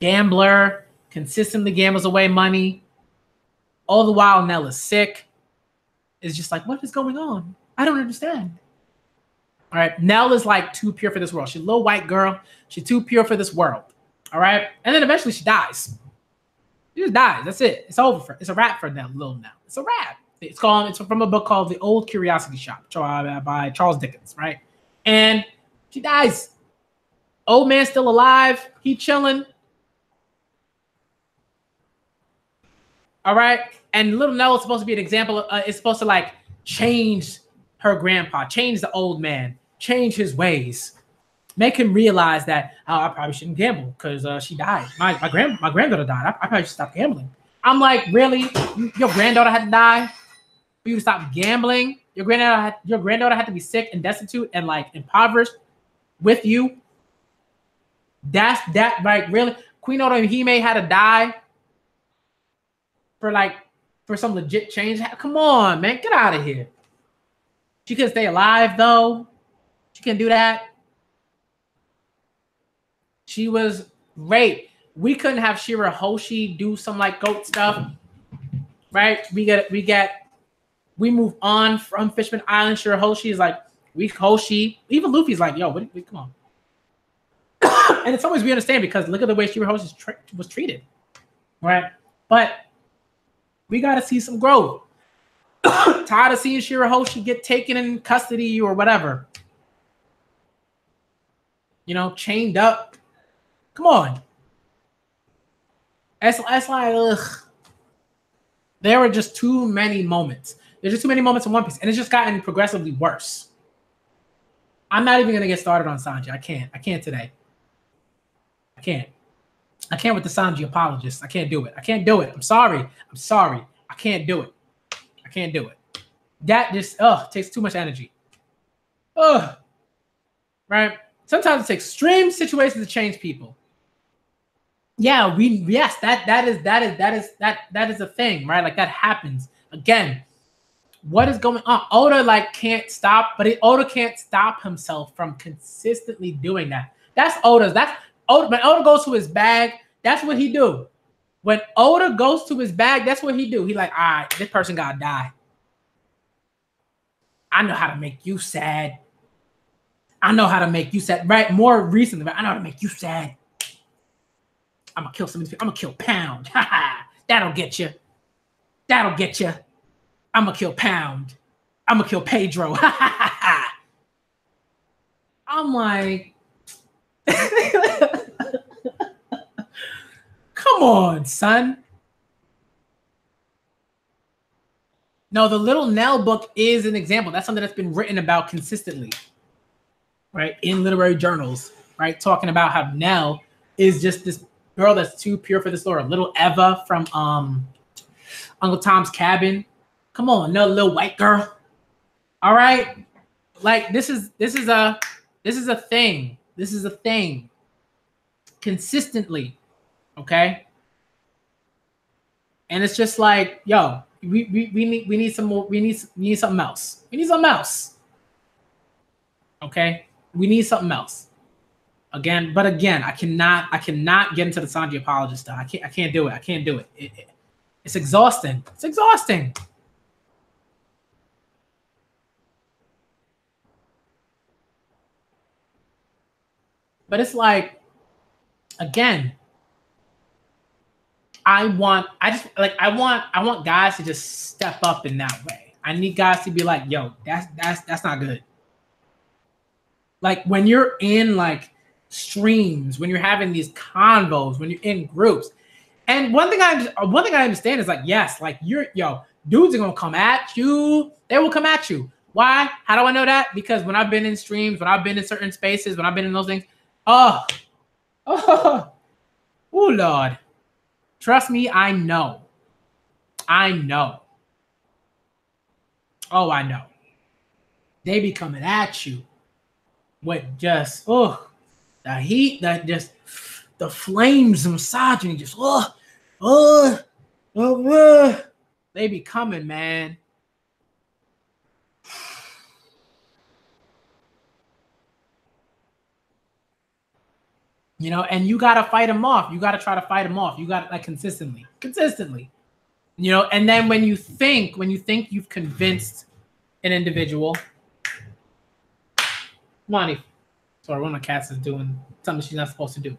Gambler, consistently gambles away money. All the while Nell is sick. Is just like, what is going on? I don't understand. All right. Nell is like too pure for this world. She's a little white girl. She's too pure for this world. All right. And then eventually she dies. She just dies. That's it. It's over. It's a wrap for Nell, Little Nell. It's a wrap. It's from a book called The Old Curiosity Shop by Charles Dickens, right? And she dies. Old man still alive. He chilling. All right. And Little Nell is supposed to be an example. It's supposed to like change her grandpa, change the old man, change his ways, make him realize that I probably shouldn't gamble because she died. My granddaughter died. I probably should stop gambling. I'm like, really? Your granddaughter had to die for you to stop gambling? Your granddaughter had to be sick and destitute and like impoverished with you? That like really? Queen Otohime had to die for some legit change? Come on, man, get out of here. She could stay alive though. She can do that. She was great. We couldn't have Shirahoshi do some like goat stuff, right? We move on from Fishman Island. Shirahoshi is like, we Hoshi. Even Luffy's like, yo, come on. And in some ways we understand, because look at the way Shirahoshi was treated, right? But we got to see some growth. Tired of seeing Shirahoshi get taken in custody or whatever. You know, chained up. Come on. It's like, ugh. There were just too many moments. There's just too many moments in One Piece, and it's just gotten progressively worse. I'm not even going to get started on Sanji. I can't today. I can't with the Sanji apologists. I can't do it. I'm sorry. I can't do it. That just takes too much energy. Right? Sometimes it takes extreme situations to change people. Yeah, that is a thing, right? Like that happens. Again, what is going on? Oda like can't stop, but Oda can't stop himself from consistently doing that. That's Oda's. That's Oda. When Oda goes to his bag, that's what he do. When Oda goes to his bag, that's what he do. He like, all right, this person gotta die. I know how to make you sad. I know how to make you sad. Right? More recently, right? I know how to make you sad. I'm gonna kill some of these people. I'm gonna kill Pound. That'll get you. That'll get you. I'm gonna kill Pound. I'm gonna kill Pedro. I'm like, come on, son. No, the Little Nell book is an example. That's something that's been written about consistently, right? In literary journals, right? Talking about how Nell is just this girl that's too pure for this world. Little Eva from Uncle Tom's Cabin. Come on, no little white girl. All right, like this is a thing. This is a thing. Consistently, okay. And it's just like, yo, we need some more. We need something else. We need something else. Okay, we need something else. Again, I cannot get into the Sanji apologist stuff. I can't do it. I can't do it. It's exhausting. It's exhausting. But it's like, again, I want guys to just step up in that way. I need guys to be like, yo, that's not good. Like when you're in like streams, when you're having these convos, when you're in groups. And one thing I understand is like, yes, like dudes are gonna come at you. They will come at you. Why? How do I know that? Because when I've been in streams, when I've been in certain spaces, when I've been in those things, oh Lord. Trust me, I know. I know. Oh, I know. They be coming at you with just, the heat, that just, the flames of misogyny, just, they be coming, man. You know, and you got to fight them off. You got to try to fight them off. You got to, like, consistently, you know, and then when you think you've convinced an individual, Monty, sorry, one of my cats is doing something she's not supposed to do.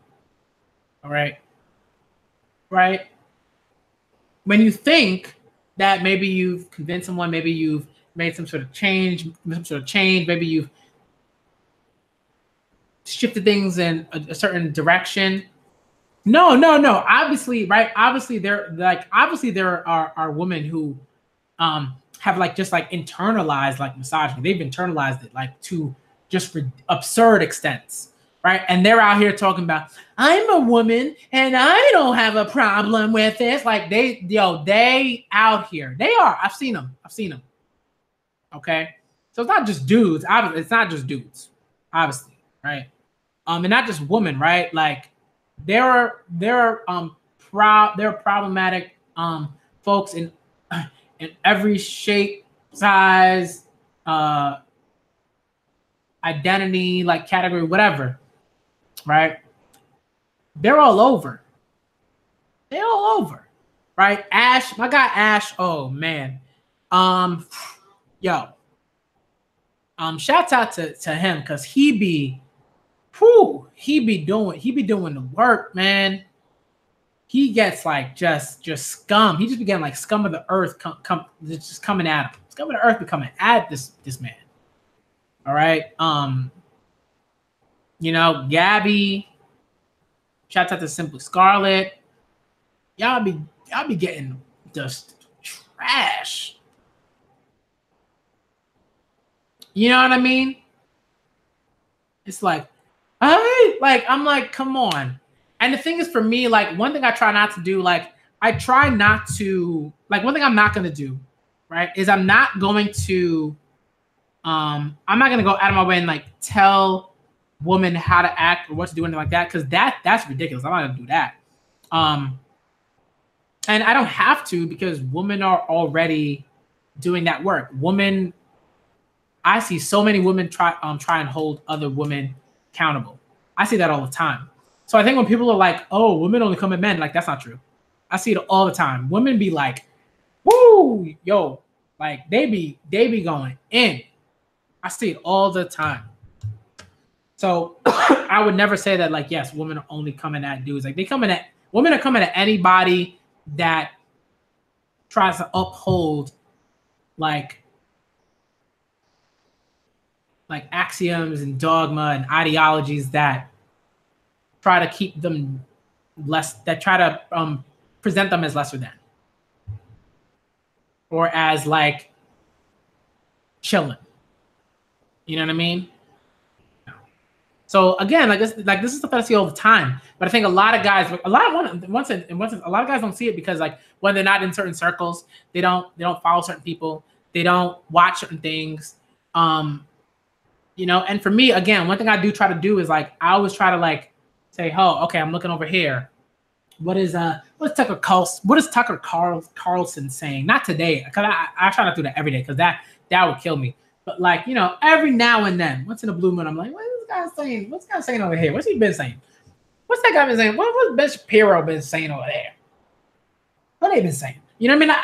All right. Right. When you think that maybe you've convinced someone, maybe you've made some sort of change, maybe you've shifted things in a certain direction. No. Obviously, right? Obviously, there are women who have like just like internalized like misogyny. They've internalized it like to just for absurd extents, right? And they're out here talking about, I'm a woman and I don't have a problem with this. Like they out here. They are. I've seen them. Okay, so it's not just dudes. Obviously, it's not just dudes. Obviously, right? And not just women, right? Like there are problematic folks in every shape, size, identity, like category, whatever, right? They're all over. Right? Ash, my guy Ash. Oh man, shouts out to him because he be doing the work, man. He gets like just scum. He just began like scum of the earth just coming at him. Scum of the earth be coming at this man. All right. You know, Gabby. Shouts out to Simply Scarlet. Y'all be getting just trash. You know what I mean? It's like, I'm like, come on. And the thing is, for me, like, one thing I try not to do, like, one thing I'm not going to do, right, is I'm not going to go out of my way and, like, tell women how to act or what to do, anything like that, because that's ridiculous. I'm not going to do that. And I don't have to, because women are already doing that work. I see so many women try and hold other women accountable. I see that all the time. So I think when people are like, oh, women only come at men, like that's not true. I see it all the time. Women be like, woo, yo, like they be going in. I see it all the time. So I would never say that, like, yes, women are only coming at dudes. Like women are coming at anybody that tries to uphold like axioms and dogma and ideologies that try to keep them less, that try to present them as lesser than, or as like chilling. You know what I mean? So again, like this is stuff that I see all the time. But I think a lot of guys, a lot of guys don't see it because like when they're not in certain circles, they don't follow certain people, they don't watch certain things. You know, and for me, again, one thing I do try to do is like I always try to like say, oh, okay, I'm looking over here. What is Tucker Carlson saying? Not today, because I try not to do that every day because that would kill me. But like, you know, every now and then, once in a blue moon, I'm like, what is this guy saying? What's this guy saying over here? What's he been saying? What's that guy been saying? What's Ben Shapiro been saying over there? What they been saying? You know what I mean?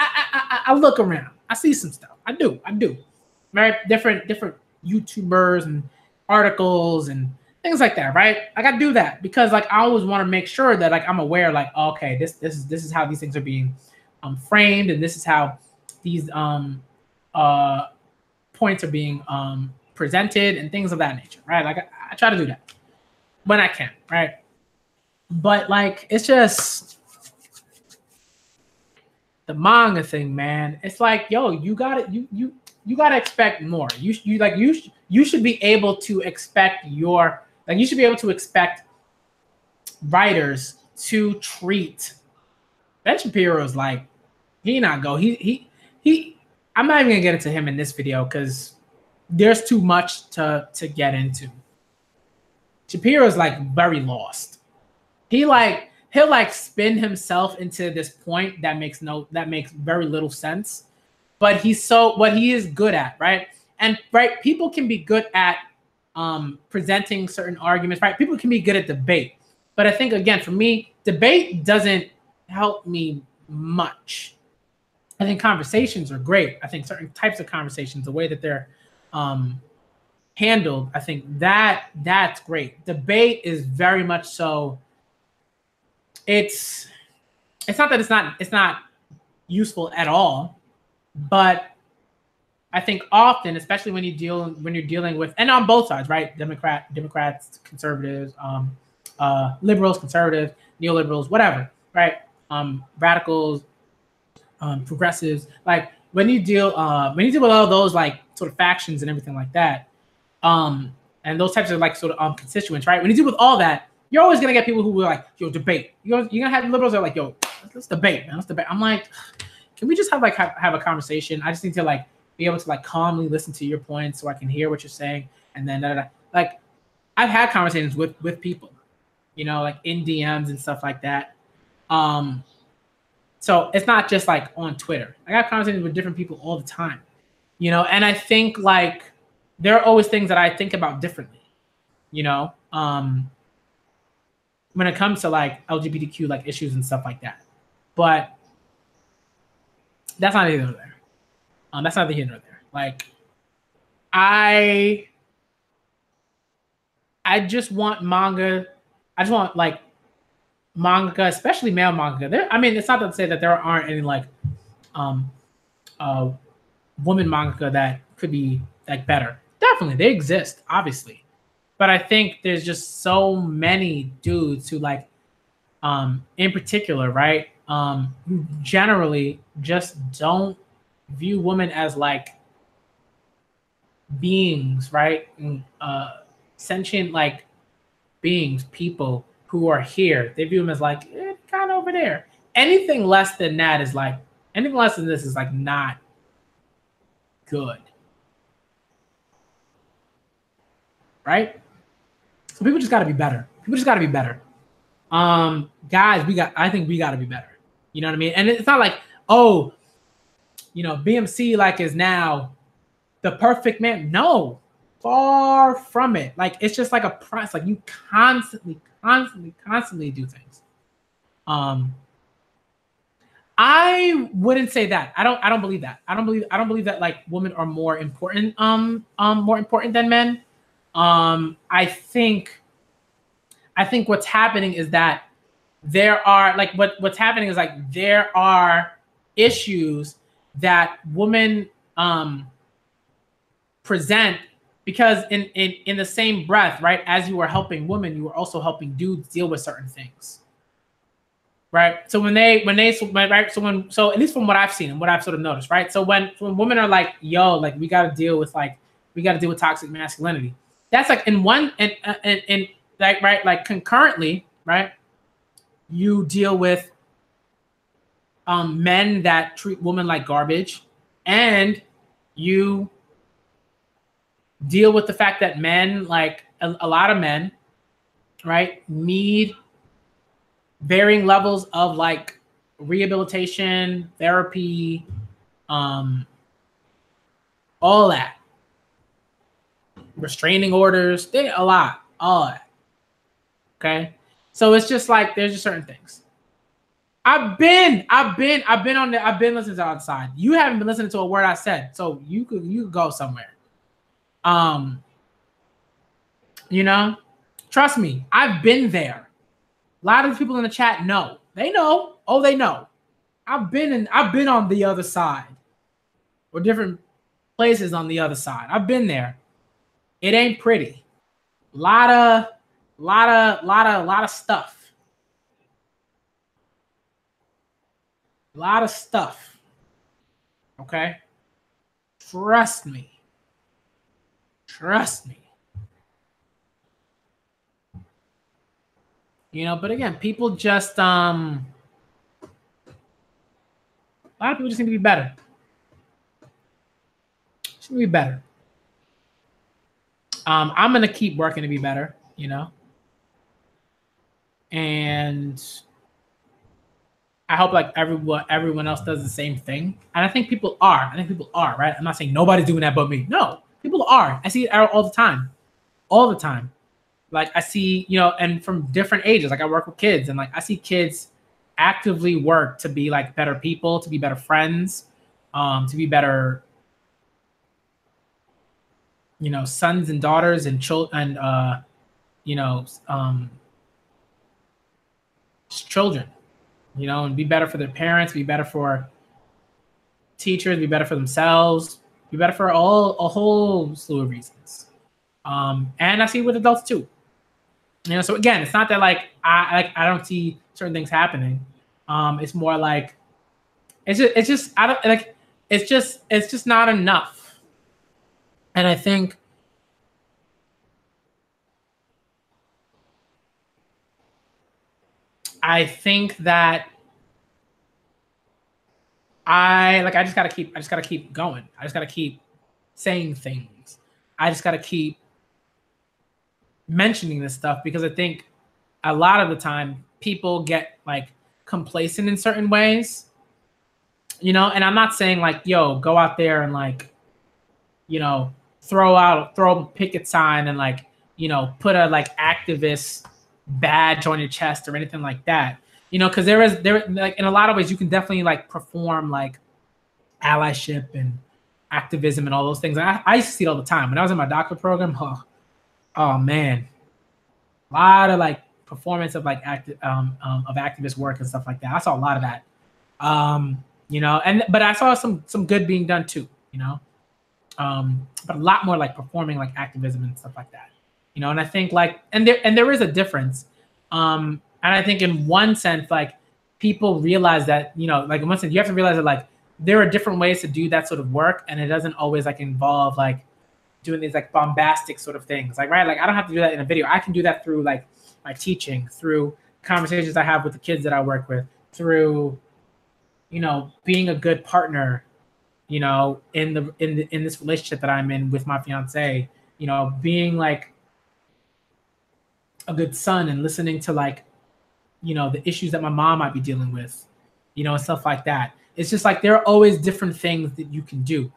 I look around. I see some stuff. I do. Right? Different YouTubers and articles and things like that, right? Like I do that because like I always want to make sure that like I'm aware, like, okay, this is how these things are being framed, and this is how these points are being presented and things of that nature, right? Like I try to do that when I can, right? But like it's just the manga thing, man. It's like, yo, you gotta expect more. You should be able to expect you should be able to expect writers to treat Ben Shapiro's like I'm not even gonna get into him in this video because there's too much to get into. Shapiro's like very lost. He'll like spin himself into this point that makes very little sense. But what he is good at, right? And right, people can be good at presenting certain arguments, right? People can be good at debate. But I think again, for me, debate doesn't help me much. I think conversations are great. I think certain types of conversations, the way that they're handled, I think that's great. Debate is very much so. It's not that it's not useful at all, but I think often, especially when you're dealing with, and on both sides, right? Democrats, conservatives, liberals, conservatives, neoliberals, whatever, right? Radicals, progressives. Like when you deal with all those like sort of factions and everything like that, and those types of like sort of constituents, right? When you deal with all that, you're always gonna get people who are like, yo, debate. You're gonna have liberals that are like, yo, let's debate, man. Let's debate. I'm like, can we just have a conversation? I just need to like be able to like calmly listen to your points so I can hear what you're saying. And then like I've had conversations with people, you know, like in DMs and stuff like that. So it's not just like on Twitter. I got conversations with different people all the time, you know, and I think like there are always things that I think about differently, you know, when it comes to like LGBTQ like issues and stuff like that. But that's not either there. That's neither here nor there. Like, I just want manga. I just want like manga, especially male manga. I mean, it's not to say that there aren't any like woman manga that could be like better. Definitely, they exist, obviously. But I think there's just so many dudes who like, in particular, right, who generally just don't view women as like beings, right? Sentient like beings, people who are here. They view them as like kind of over there. Anything less than that is like, anything less than this is like not good, right? So people just got to be better. People just got to be better. Guys, I think we got to be better. You know what I mean? And it's not like, oh, you know, BMC like is now the perfect man. No, far from it. Like it's just like a process. Like you constantly do things. I wouldn't say that. I don't believe that. I don't believe that like women are more important than men. I think what's happening is that there are like what's happening is like there are issues that women present, because in the same breath, right, as you are helping women, you are also helping dudes deal with certain things, right? So when at least from what I've seen and what I've sort of noticed, right? So when women are like, yo, like we got to deal with toxic masculinity, that's like in one and like, right, like concurrently, right, you deal with men that treat women like garbage, and you deal with the fact that men, like a lot of men, right, need varying levels of like rehabilitation, therapy, all that, restraining orders, all that. Okay, so it's just like there's just certain things. I've been listening to outside. You haven't been listening to a word I said, so you could go somewhere. You know, trust me, I've been there. A lot of the people in the chat know. They know. Oh, they know. I've been on the other side, or different places on the other side. I've been there. It ain't pretty. Lot of stuff. A lot of stuff. Okay? Trust me. You know, but again, people just a lot of people just need to be better. Just need to be better. I'm gonna keep working to be better, you know. And I hope like everyone else does the same thing. And I think people are. Right? I'm not saying nobody's doing that but me. No, people are. I see it all the time. All the time. Like I see, you know, and from different ages, like I work with kids, and like I see kids actively work to be like better people, to be better friends, to be better, you know, sons and daughters and children, and you know, children, you know, and be better for their parents, be better for teachers, be better for themselves, be better for a whole slew of reasons. And I see it with adults too. You know, so again, it's not that like I don't see certain things happening. It's more like it's just I don't like it's just not enough. And I think that I just gotta keep going. I just gotta keep saying things. I just gotta keep mentioning this stuff, because I think a lot of the time people get like complacent in certain ways, you know. And I'm not saying like, yo, go out there and like, you know, throw a picket sign and like, you know, put a like activist badge on your chest or anything like that, you know, because there like in a lot of ways you can definitely like perform like allyship and activism and all those things. I used to see it all the time when I was in my doctorate program. Oh man, a lot of like performance of like of activist work and stuff like that. I saw a lot of that, you know, but I saw some good being done too, you know, but a lot more like performing like activism and stuff like that, you know. And I think like and there is a difference, and I think in one sense like people realize that, you know, like in one sense you have to realize that like there are different ways to do that sort of work, and it doesn't always like involve like doing these like bombastic sort of things, like, right, like I don't have to do that in a video. I can do that through like my teaching, through conversations I have with the kids that I work with, through, you know, being a good partner, you know, in this relationship that I'm in with my fiance, you know, being like a good son and listening to like, you know, the issues that my mom might be dealing with, you know, and stuff like that. It's just like there are always different things that you can do.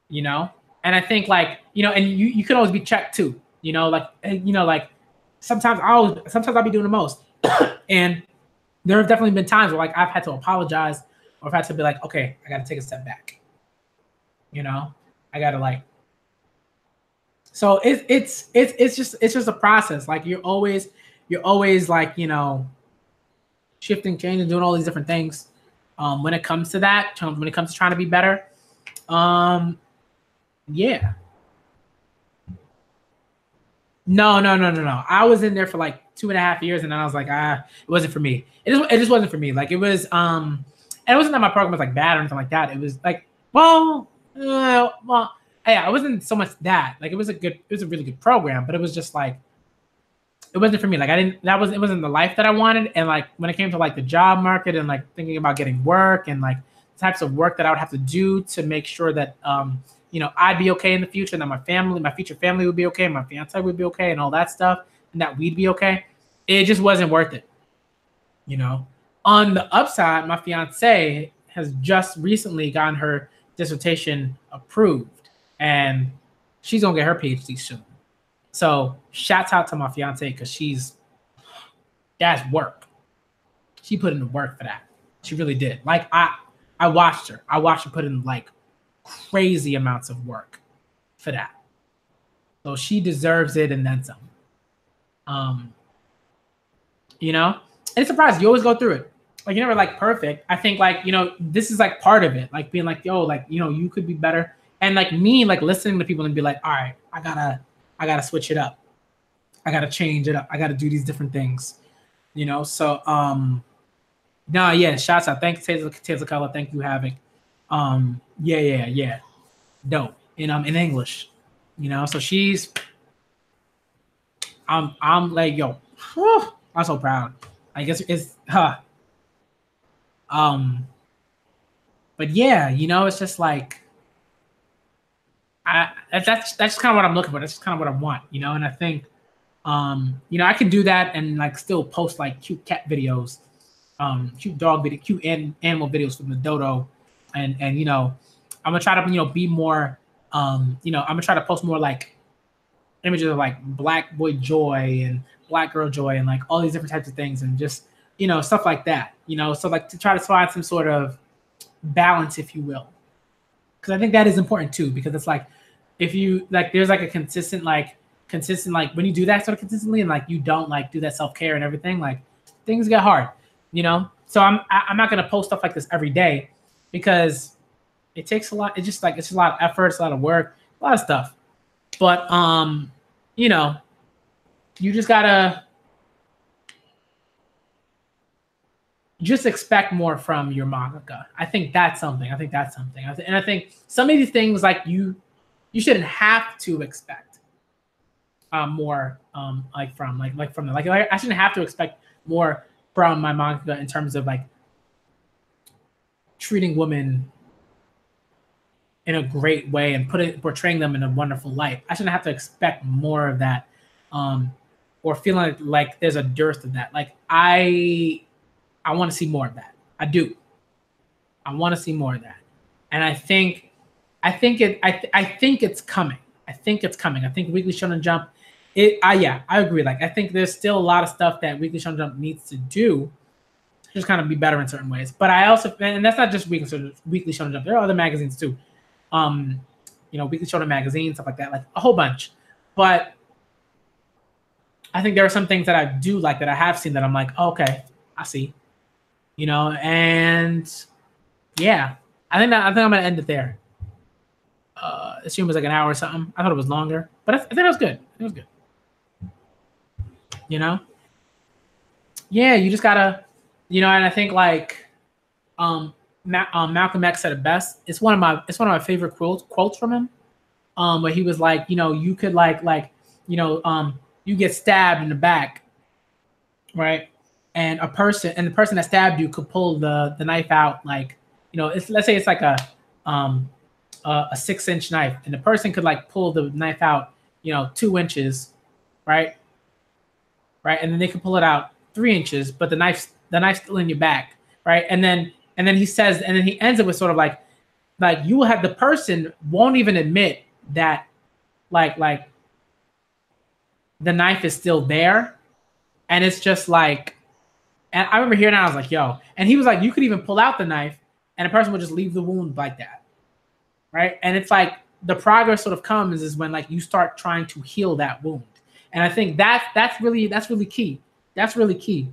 You know, And I think like, you know, and you can always be checked too, you know, like, you know, like sometimes I'll be doing the most. And there have definitely been times where like I've had to apologize or I've had to be like, okay, I got to take a step back. You know, I got to like, so it's just a process. Like you're always like, you know, shifting, changing, doing all these different things. When it comes to that, when it comes to trying to be better, yeah. No. I was in there for like 2.5 years, and then I was like, it wasn't for me. It just wasn't for me. Like it was, and it wasn't that my program was like bad or anything like that. It was like, yeah, it wasn't so much that. Like it was a really good program, but it was just like, it wasn't for me. Like it wasn't the life that I wanted. And like when it came to like the job market and like thinking about getting work and like the types of work that I would have to do to make sure that you know, I'd be okay in the future, and that my future family would be okay, my fiance would be okay, and all that stuff, and that we'd be okay. It just wasn't worth it. You know. On the upside, my fiance has just recently gotten her dissertation approved, and she's gonna get her PhD soon. So shouts out to my fiance because that's work. She put in the work for that. She really did. Like I watched her. I watched her put in like crazy amounts of work for that. So she deserves it and then some. You know, and it's a process. You always go through it. Like you're never like perfect. I think like, you know, this is like part of it. Like being like, yo, like, you know, you could be better. And like me, like listening to people and be like, all right, I gotta switch it up. I gotta change it up. I gotta do these different things. You know, so no, yeah, shouts out. Thanks, Taylor Color. Thank you, Havoc. Yeah. Dope. In English. You know, so I'm like, yo, whew, I'm so proud. I guess it's but yeah, you know, it's just like that's kind of what I'm looking for. That's just kind of what I want, you know. And I think you know, I can do that and like still post like cute cat videos, cute dog video, cute animal videos from the dodo, and you know, I'm gonna try to, you know, be more you know, I'm gonna try to post more like images of like black boy joy and black girl joy and like all these different types of things, and just, you know, stuff like that, you know, so like to try to find some sort of balance, if you will, because I think that is important too, because it's like if you like there's like a consistent like when you do that sort of consistently and like you don't like do that self-care and everything, like things get hard, you know. So I'm not gonna post stuff like this every day because it takes a lot. It's just like it's a lot of effort, it's a lot of work, a lot of stuff. But you know, you just gotta just expect more from your mangaka. I think that's something. And I think some of these things like you shouldn't have to expect more like from them. Like I shouldn't have to expect more from my manga in terms of like treating women in a great way and portraying them in a wonderful light. I shouldn't have to expect more of that, or feeling like there's a dearth of that. Like I want to see more of that. I do. I want to see more of that, and I think it's coming. I think Weekly Shonen Jump. I agree. Like I think there's still a lot of stuff that Weekly Shonen Jump needs to do, just kind of be better in certain ways. But I also, and that's not just Weekly Shonen Jump. There are other magazines too. You know, Weekly Shonen magazine, stuff like that, like a whole bunch. But I think there are some things that I do like that I have seen that I'm like, oh, okay, I see. You know, and yeah, I think I'm gonna end it there. This stream was like an hour or something. I thought it was longer, but I think it was good. It was good. You know, yeah, you just gotta, you know, and I think like, Malcolm X said it best. It's one of my favorite quotes from him. Where he was like, you know, you could like, you know, you get stabbed in the back, right? And the person that stabbed you could pull the knife out, like, you know, let's say it's like a 6-inch knife, and the person could like pull the knife out, you know, 2 inches, right? And then they could pull it out 3 inches, but the knife's still in your back, right? And then he says, and then he ends it with sort of like you will have, the person won't even admit that like the knife is still there, and it's just like, and I remember hearing that, I was like, yo, and he was like, you could even pull out the knife and a person would just leave the wound like that, right? And it's like the progress sort of comes is when like you start trying to heal that wound. And I think that's really key. That's really key.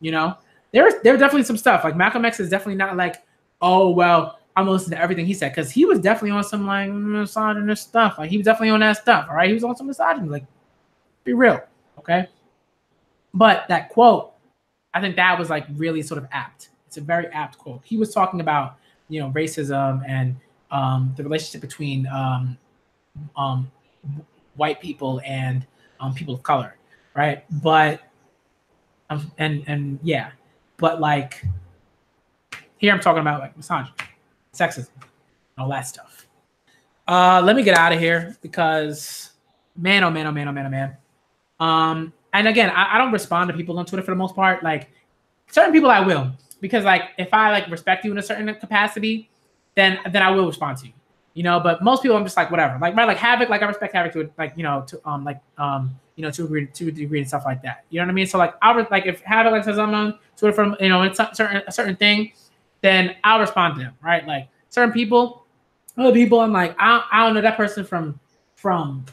You know, there's definitely some stuff like Malcolm X is definitely not like, oh well, I'm gonna listen to everything he said, because he was definitely on some like misogynist stuff. Like he was definitely on that stuff. All right, he was on some misogyny. Like, be real, okay? But that quote, I think that was like really sort of apt. It's a very apt quote. He was talking about, you know, racism and the relationship between white people and people of color, right? But and yeah, but like here I'm talking about like misogyny, sexism, all that stuff. Let me get out of here because man, oh man, oh man, oh man, oh man. And again, I don't respond to people on Twitter for the most part. Like certain people I will, because like if I like respect you in a certain capacity, then I will respond to you. You know, but most people I'm just like whatever. Like right, like Havoc, like I respect Havoc to like, you know, to you know, to a degree and stuff like that. You know what I mean? So like I'll like if Havoc like says I'm on Twitter from, you know, it's a certain thing, then I'll respond to them, right? Like certain people, other people I'm like, I don't know that person from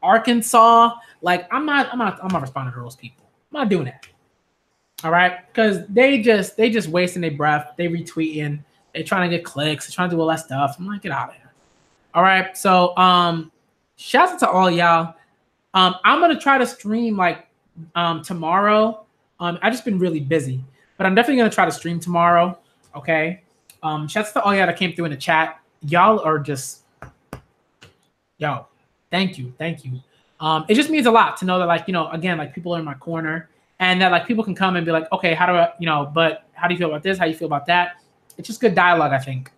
Arkansas. Like I'm not responding to those people. I'm not doing that. All right, because they just wasting their breath. They retweeting. They trying to get clicks. They trying to do all that stuff. I'm like, get out of here. All right, so shouts out to all y'all. I'm gonna try to stream like tomorrow. I've just been really busy, but I'm definitely gonna try to stream tomorrow. Okay. Shouts out to all y'all that came through in the chat. Y'all are just, yo, thank you. It just means a lot to know that, like, you know, again, like people are in my corner, and that like people can come and be like, okay, how do I, you know, but how do you feel about this? How do you feel about that? It's just good dialogue, I think.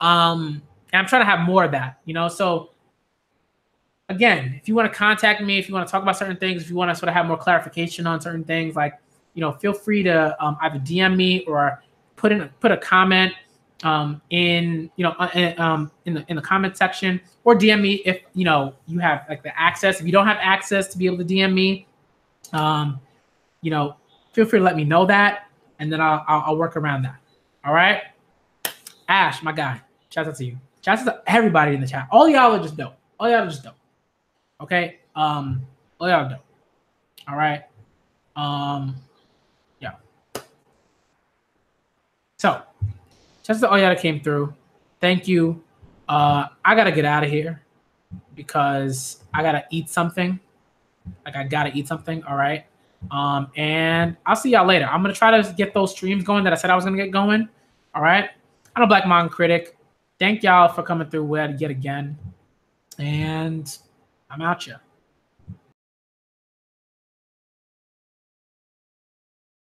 And I'm trying to have more of that, you know. So again, if you want to contact me, if you want to talk about certain things, if you want to sort of have more clarification on certain things, like, you know, feel free to either DM me or put a comment in, you know, in the comment section, or DM me if, you know, you have like the access. If you don't have access to be able to DM me, you know, feel free to let me know that, and then I'll work around that. All right, Ash, my guy, shout out to you. Shout out to everybody in the chat. All y'all are just dope. All y'all are just dope. Okay, all y'all are dope. All right, yeah. So, shout out to all y'all that came through. Thank you. I gotta get out of here because I gotta eat something. Like I gotta eat something. All right. And I'll see y'all later. I'm gonna try to get those streams going that I said I was gonna get going. All right. I'm a Black Manga Critic. Thank y'all for coming through yet again. And I'm out ya.